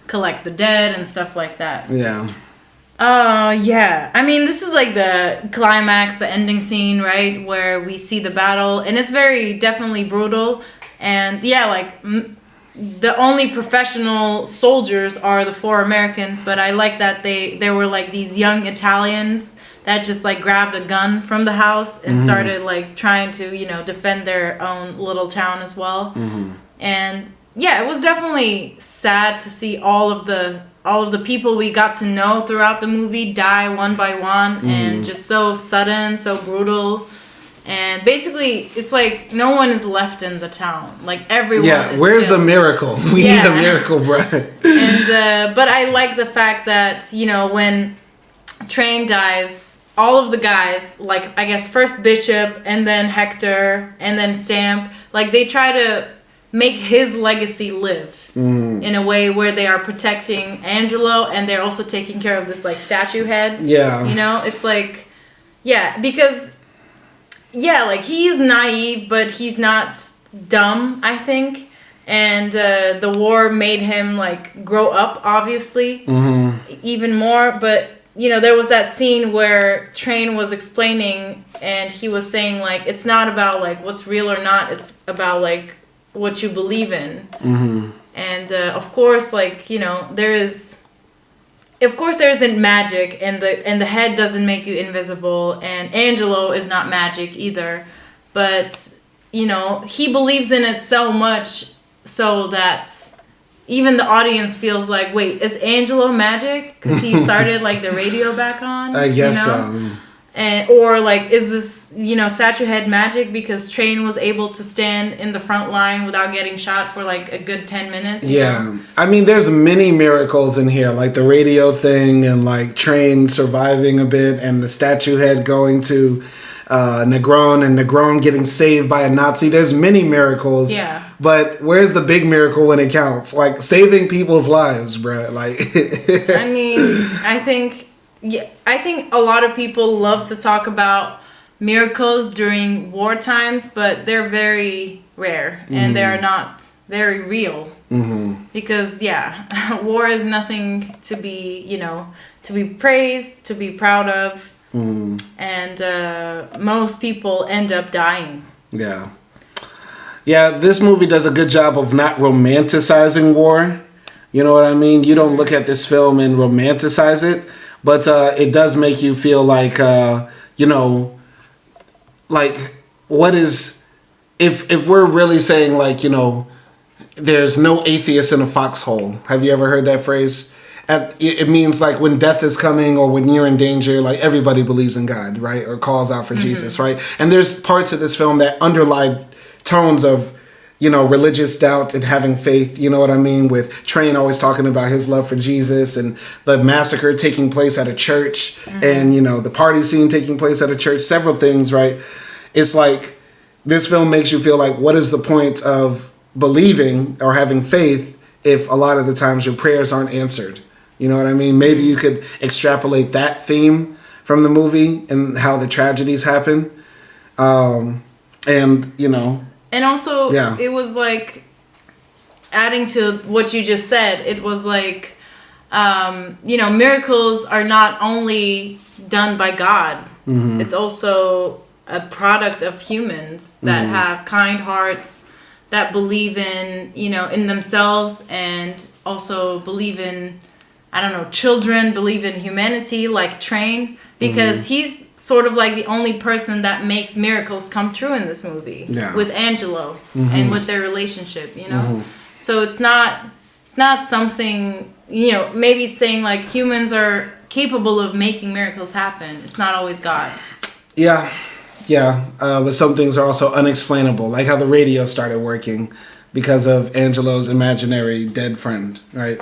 collect the dead and stuff like that. Yeah. I mean, this is like the climax, the ending scene, right? Where we see the battle, and it's very definitely brutal. And the only professional soldiers are the 4 Americans, but I like that there were like these young Italians that just like grabbed a gun from the house and started like trying to, defend their own little town as well. And it was definitely sad to see all of the people we got to know throughout the movie die one by one, and just so sudden, so brutal. And basically, it's like no one is left in the town. Like everyone. Yeah, where's the miracle? We need a miracle, bro. And but I like the fact that when Train dies, all of the guys, like, I guess first Bishop and then Hector and then Stamp, like, they try to make his legacy live in a way where they are protecting Angelo, and they're also taking care of this, like, statue head. Yeah. You know, it's like, yeah, because, yeah, like, he's naive, but he's not dumb, I think. And the war made him, like, grow up, obviously, even more. But, you know, there was that scene where Train was explaining, and he was saying, like, it's not about, like, what's real or not. It's about, like, what you believe in. And, of course, like, you know, there isn't magic, and the head doesn't make you invisible, and Angelo is not magic either. But, you know, he believes in it so much so that even the audience feels like, wait, is Angelo magic? Because he started, like, the radio back on. I guess you know? so. And, or, like, is this, you know, statue head magic because Train was able to stand in the front line without getting shot for, like, a good 10 minutes? You know? I mean, there's many miracles in here, like the radio thing and, like, Train surviving a bit and the statue head going to Negron and Negron getting saved by a Nazi. There's many miracles. Yeah. But where's the big miracle when it counts? Like, saving people's lives, bruh. Like, I mean, I think a lot of people love to talk about miracles during war times, but they're very rare and they're not very real. Because, yeah, war is nothing to be, you know, to be praised, to be proud of. And most people end up dying. Yeah. Yeah, this movie does a good job of not romanticizing war. You know what I mean? You don't look at this film and romanticize it, but it does make you feel like, you know, like, what is, if we're really saying, like, you know, there's no atheist in a foxhole. Have you ever heard that phrase? It means, like, when death is coming or when you're in danger, like, everybody believes in God, right? Or calls out for Jesus, right? And there's parts of this film that underlie tones of, you know, religious doubt and having faith, you know what I mean? With Train always talking about his love for Jesus and the massacre taking place at a church and, you know, the party scene taking place at a church, several things, right? It's like, this film makes you feel like, what is the point of believing or having faith if a lot of the times your prayers aren't answered? You know what I mean? Maybe you could extrapolate that theme from the movie and how the tragedies happen. And, you know. And also, it was like, adding to what you just said, it was like, you know, miracles are not only done by God. It's also a product of humans that have kind hearts, that believe in, you know, in themselves, and also believe in, I don't know, children, believe in humanity, like Train, because he's sort of like the only person that makes miracles come true in this movie with Angelo and with their relationship, you know? So it's not something, you know, maybe it's saying, like, humans are capable of making miracles happen. It's not always God. Yeah. But some things are also unexplainable, like how the radio started working because of Angelo's imaginary dead friend, right?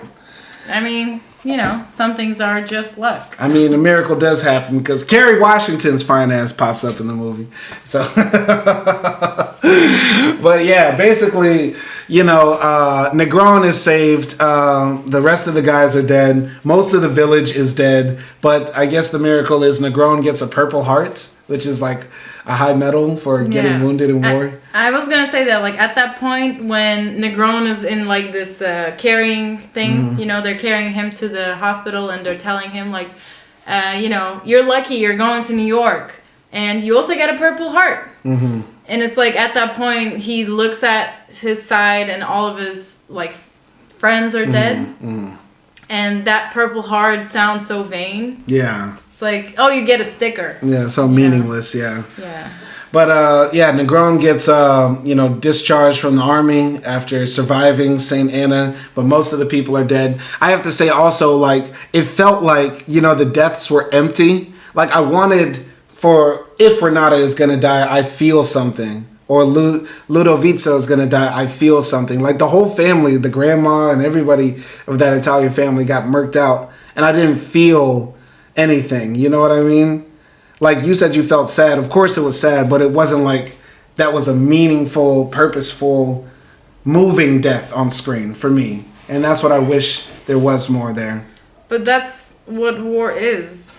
I mean, you know, some things are just luck. I mean, a miracle does happen because Kerry Washington's fine ass pops up in the movie. So, but yeah, basically, you know, Negron is saved. The rest of the guys are dead. Most of the village is dead. But I guess the miracle is Negron gets a Purple Heart, which is like a high medal for getting wounded in war. I was gonna say that, like, at that point when Negron is in, like, this carrying thing, you know, they're carrying him to the hospital and they're telling him, like, you know, you're lucky, you're going to New York, and you also get a Purple Heart. And it's like, at that point he looks at his side and all of his, like, friends are dead, and that Purple Heart sounds so vain. Yeah. It's like, oh, you get a sticker. Yeah, so meaningless, yeah. Yeah. But, Negron gets, you know, discharged from the army after surviving St. Anna, but most of the people are dead. I have to say also, like, it felt like, you know, the deaths were empty. Like, I wanted if Renata is going to die, I feel something. Or Ludovico is going to die, I feel something. Like, the whole family, the grandma and everybody of that Italian family got murked out, and I didn't feel anything. You know what I mean? like you said, you felt sad. Of course, it was sad, but it wasn't like that was a meaningful, purposeful, moving death on screen for me, and that's what I wish there was more there. But that's what war is.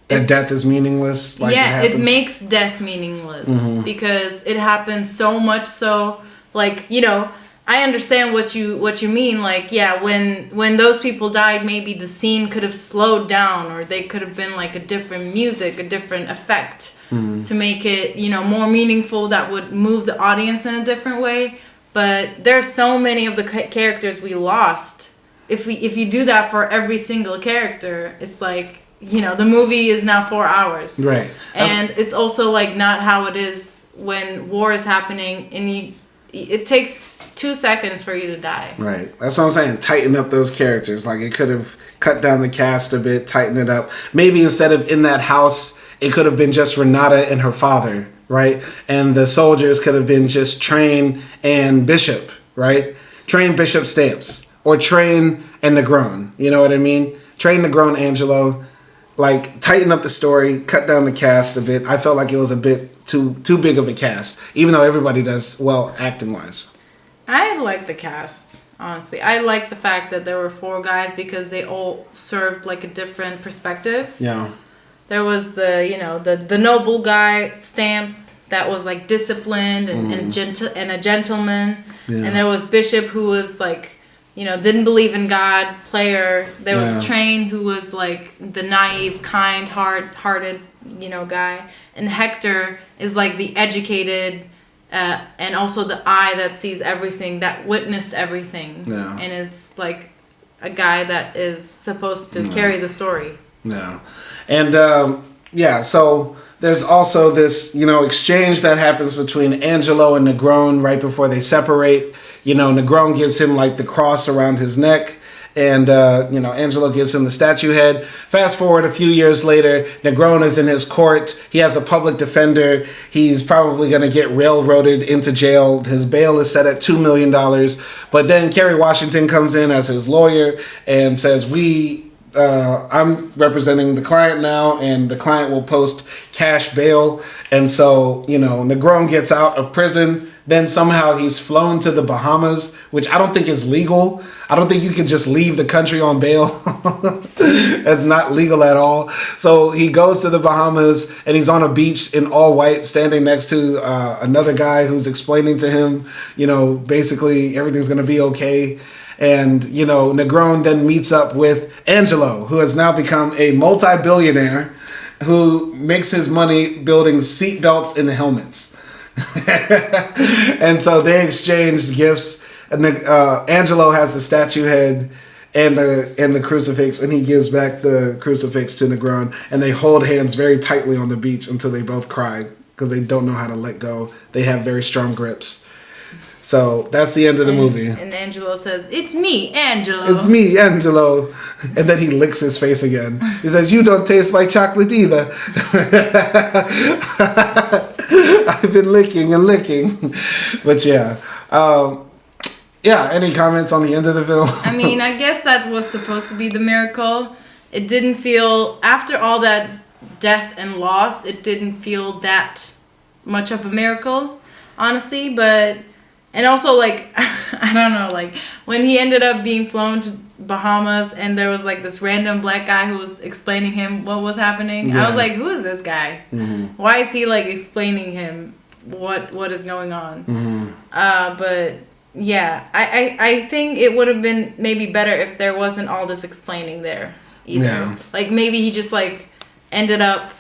That death is meaningless. Like yeah, it makes death meaningless because it happens so much so. Like, you know, I understand what you mean. Like, yeah, when those people died, maybe the scene could have slowed down, or they could have been like a different music, a different effect to make it, you know, more meaningful. That would move the audience in a different way. But there's so many of the characters we lost. If you do that for every single character, it's like, you know, the movie is now 4 hours. Right. And it's also like not how it is when war is happening and it takes 2 seconds for you to die. Right. That's what I'm saying. Tighten up those characters. Like, it could have cut down the cast a bit, tighten it up. Maybe instead of in that house, it could have been just Renata and her father, right? And the soldiers could have been just Train and Bishop, right? Train, Bishop, Stamps. Or Train and Negron. You know what I mean? Train, Negron, Angelo. Like, tighten up the story, cut down the cast a bit. I felt like it was a bit too big of a cast, even though everybody does well acting-wise. I like the cast, honestly. I like the fact that there were 4 guys because they all served like a different perspective. Yeah. There was the noble guy, Stamps, that was like disciplined and a gentleman. Yeah. And there was Bishop, who was like, you know, didn't believe in God, player. There was Train, who was like the naive, kind, hearted, you know, guy. And Hector is like the educated, and also the eye that sees everything, that witnessed everything. Yeah. And is like a guy that is supposed to carry the story. Yeah. And, so there's also this, you know, exchange that happens between Angelo and Negron right before they separate. You know, Negron gives him, like, the cross around his neck, and, Angelo gives him the statue head. Fast forward a few years later, Negron is in his court. He has a public defender. He's probably going to get railroaded into jail. His bail is set at $2 million. But then Kerry Washington comes in as his lawyer and says, I'm representing the client now, and the client will post cash bail. And so, you know, Negron gets out of prison. Then somehow he's flown to the Bahamas, which I don't think is legal. I don't think you can just leave the country on bail. That's not legal at all. So he goes to the Bahamas, and he's on a beach in all white, standing next to another guy who's explaining to him, you know, basically everything's going to be okay. And, you know, Negron then meets up with Angelo, who has now become a multi-billionaire who makes his money building seatbelts and helmets. And so they exchange gifts. And Angelo has the statue head and the crucifix, and he gives back the crucifix to Negron, and they hold hands very tightly on the beach until they both cry because they don't know how to let go. They have very strong grips. So that's the end of the movie. And Angelo says, "It's me, Angelo. It's me, Angelo." And then he licks his face again. He says, "You don't taste like chocolate either." I've been licking and licking. But yeah. Any comments on the end of the film? I mean, I guess that was supposed to be the miracle. It didn't feel, after all that death and loss, it didn't feel that much of a miracle, honestly. But, and also, like, I don't know, like, when he ended up being flown to Bahamas and there was, like, this random black guy who was explaining him what was happening, I was like, who is this guy? Mm-hmm. Why is he, like, explaining him what is going on? But... yeah, I think it would have been maybe better if there wasn't all this explaining there either. Yeah. Like, maybe he just, like, ended up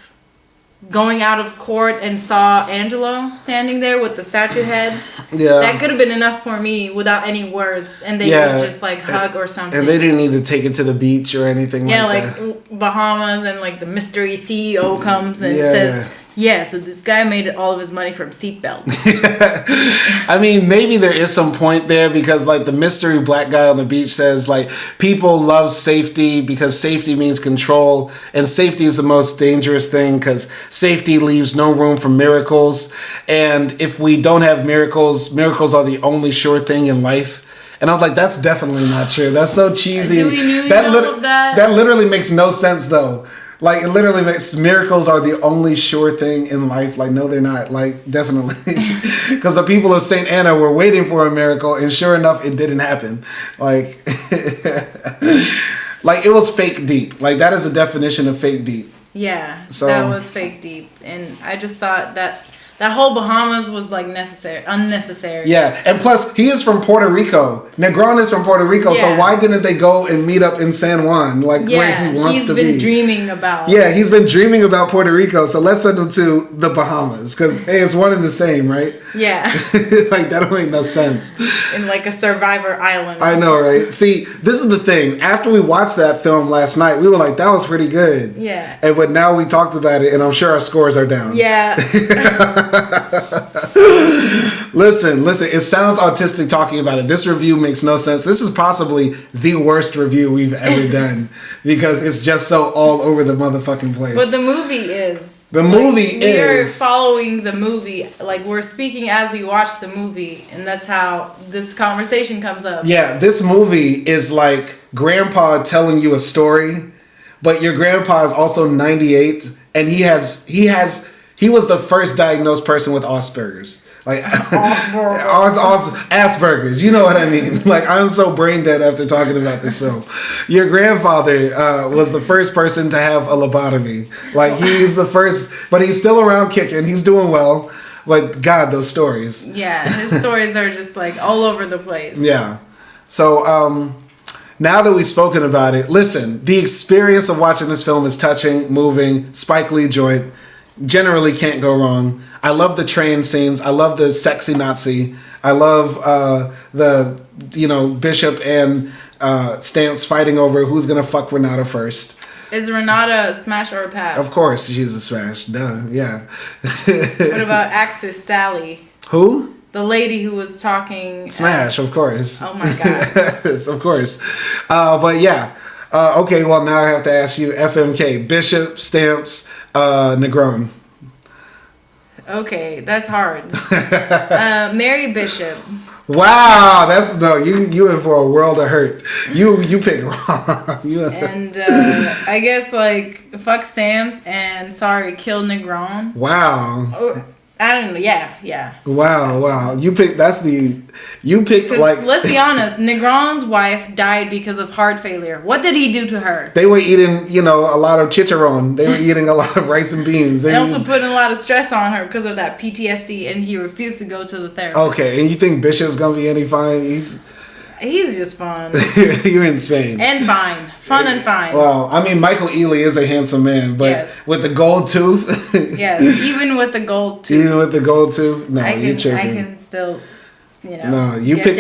going out of court and saw Angelo standing there with the statue head. Yeah. That could have been enough for me without any words. And they would just, like, hug or something. And they didn't need to take it to the beach or anything like that. Yeah, like, Bahamas, and, like, the mystery CEO comes and says... yeah, so this guy made all of his money from seatbelts. I mean, maybe there is some point there because, like, the mystery black guy on the beach says, like, people love safety because safety means control, and safety is the most dangerous thing because safety leaves no room for miracles. And if we don't have miracles, miracles are the only sure thing in life. And I was like, that's definitely not true. That's so cheesy. Do we knew that literally makes no sense, though. Like, it literally makes miracles are the only sure thing in life. Like, no, they're not. Like, definitely. Because the people of St. Anna were waiting for a miracle, and sure enough, it didn't happen. Like, like, it was fake deep. Like, that is a definition of fake deep. Yeah, So, that was fake deep. And I just thought that whole Bahamas was like unnecessary. Yeah, and plus he is from Puerto Rico. Negron is from Puerto Rico, so Yeah. why didn't they go and meet up in San Juan, like where he wants to be? He's been dreaming about. Yeah, he's been dreaming about Puerto Rico, so let's send him to the Bahamas because hey, it's one and the same, right? Yeah. Like that don't make no sense. In like a survivor island. I know, right? See, this is the thing. After we watched that film last night, we were like, that was pretty good. Yeah. And but now we talked about it, and I'm sure our scores are down. Yeah. Listen, it sounds autistic talking about it. This review makes no sense. This is possibly the worst review we've ever done because it's just so all over the motherfucking place. But the movie is. The movie is. We are following the movie. Like, we're speaking as we watch the movie, and that's how this conversation comes up. Yeah, this movie is like grandpa telling you a story, but your grandpa is also 98 and he was the first diagnosed person with Asperger's. Like Asperger's, you know what I mean? Like, I'm so brain dead after talking about this film. Your grandfather was the first person to have a lobotomy. Like, he's the first, but he's still around kicking. He's doing well. Like, God, those stories. Yeah, his stories are just like all over the place. Yeah. So, now that we've spoken about it, listen, the experience of watching this film is touching, moving, Spike Lee joint. Generally can't go wrong. I love the train scenes. I love the sexy Nazi. I love the Bishop and Stamps fighting over who's gonna fuck Renata first. Is Renata a smash or a pass? Of course, she's a smash. Duh, yeah. What about Axis Sally? Who? The lady who was talking. Smash, of course. Oh my god. Yes, of course. But yeah. Okay, well now I have to ask you, FMK, Bishop, Stamps, Negron. Okay, that's hard. Mary Bishop. Wow, you in for a world of hurt. You pick wrong. And I guess like fuck Stamps and sorry, kill Negron. Wow. Or, I don't know. Yeah. Wow. You picked like. Let's be honest. Negron's wife died because of heart failure. What did he do to her? They were eating, a lot of chicharron. They were eating a lot of rice and beans. They also putting a lot of stress on her because of that PTSD, and he refused to go to the therapist. Okay, and you think Bishop's gonna be any fine? He's just fun. You're insane. And fine. Fun and fine. Well, I mean, Michael Ealy is a handsome man, but yes. With the gold tooth. Yes, even with the gold tooth. Even with the gold tooth? No, you're tripping. I can still, No, you picked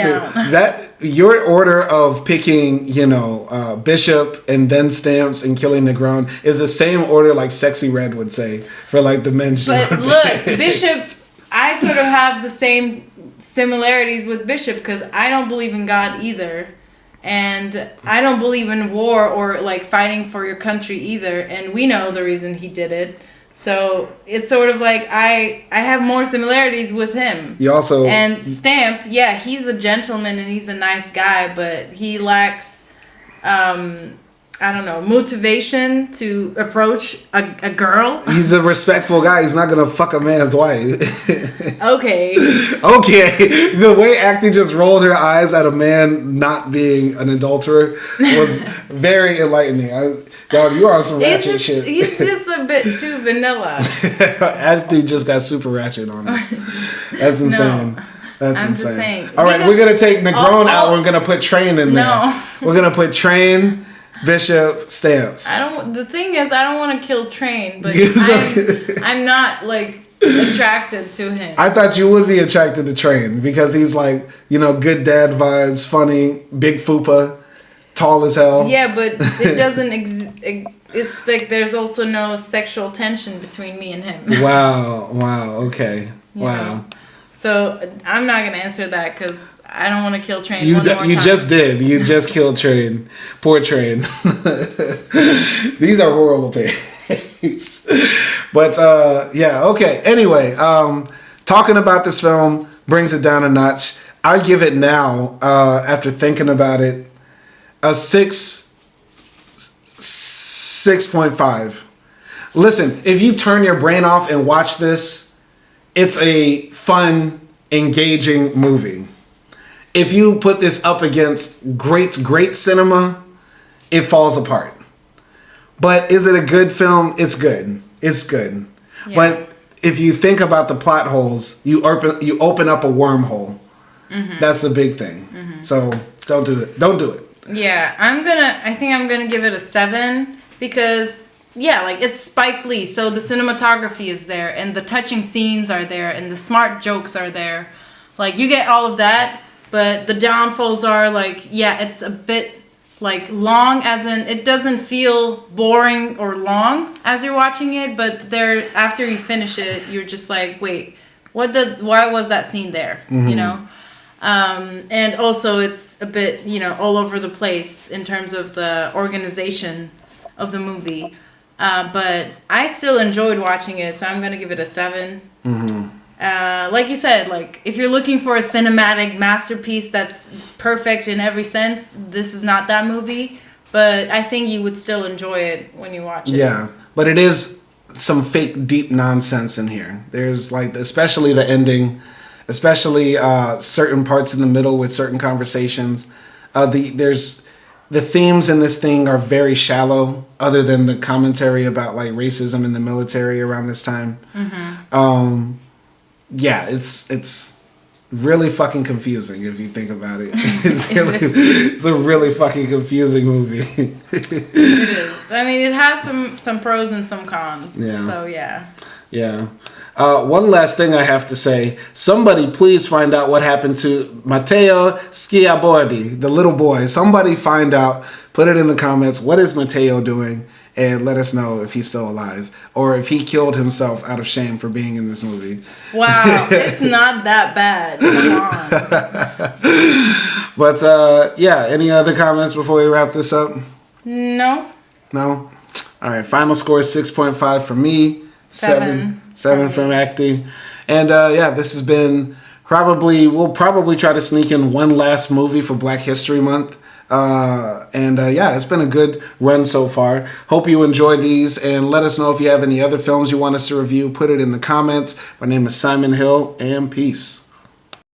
your order of picking, Bishop and then Stamps and killing Negron is the same order like Sexy Red would say for like the men's But look, Bishop, I sort of have the same similarities with Bishop because I don't believe in God either, and I don't believe in war or like fighting for your country either, and we know the reason he did it. So it's sort of like I have more similarities with him. You also and Stamp, yeah, he's a gentleman and he's a nice guy, but he lacks I don't know, motivation to approach a girl. He's a respectful guy. He's not gonna fuck a man's wife. Okay. The way Akdi just rolled her eyes at a man not being an adulterer was very enlightening. Dog, you are on some ratchet shit. He's just a bit too vanilla. Akdi just got super ratchet on us. That's insane. No. That's I'm insane. Just saying. All right, we're gonna take Negron out. We're gonna put Train in there. No. We're gonna put Train, Bishop, Stamps. The thing is, I don't want to kill Train, but I'm not like attracted to him. I thought you would be attracted to Train because he's like, good dad vibes, funny, big fupa, tall as hell. Yeah, but it doesn't. It's like there's also no sexual tension between me and him. Wow. Okay. Wow. So I'm not gonna answer that because I don't want to kill Train. You just did. You just killed Train. Poor Train. These are horrible things. But okay. Anyway, talking about this film brings it down a notch. I give it now, after thinking about it, a 6.5. Listen, if you turn your brain off and watch this, it's a fun, engaging movie. If you put this up against great cinema, it falls apart. But is it a good film? It's good. It's good. Yeah. But if you think about the plot holes, you open up a wormhole. Mm-hmm. That's the big thing. Mm-hmm. So don't do it. Don't do it. Yeah, I think I'm gonna give it a 7 because like it's Spike Lee, so the cinematography is there and the touching scenes are there and the smart jokes are there. Like you get all of that, but the downfalls are like it's a bit like long, as in it doesn't feel boring or long as you're watching it, but there after you finish it, you're just like, wait, why was that scene there? Mm-hmm. You know. And also it's a bit, all over the place in terms of the organization of the movie. But I still enjoyed watching it, so I'm going to give it a 7. Mm-hmm. Like you said, like if you're looking for a cinematic masterpiece that's perfect in every sense, this is not that movie. But I think you would still enjoy it when you watch it. Yeah, but it is some fake deep nonsense in here. There's like, especially the ending, especially certain parts in the middle with certain conversations. The themes in this thing are very shallow, other than the commentary about like racism in the military around this time. Mm-hmm. It's really fucking confusing if you think about it. It's a really fucking confusing movie. It is. I mean, it has some pros and some cons. Yeah. So yeah. Yeah. One last thing I have to say. Somebody please find out what happened to Matteo Schiabordi, the little boy. Somebody find out. Put it in the comments. What is Matteo doing? And let us know if he's still alive. Or if he killed himself out of shame for being in this movie. Wow. It's not that bad. Come on. But, any other comments before we wrap this up? No. No? All right. Final score is 6.5 for me. 7 from Akdi. And this has been we'll probably try to sneak in one last movie for Black History Month. It's been a good run so far. Hope you enjoy these, and let us know if you have any other films you want us to review. Put it in the comments. My name is Simon Hill, and peace.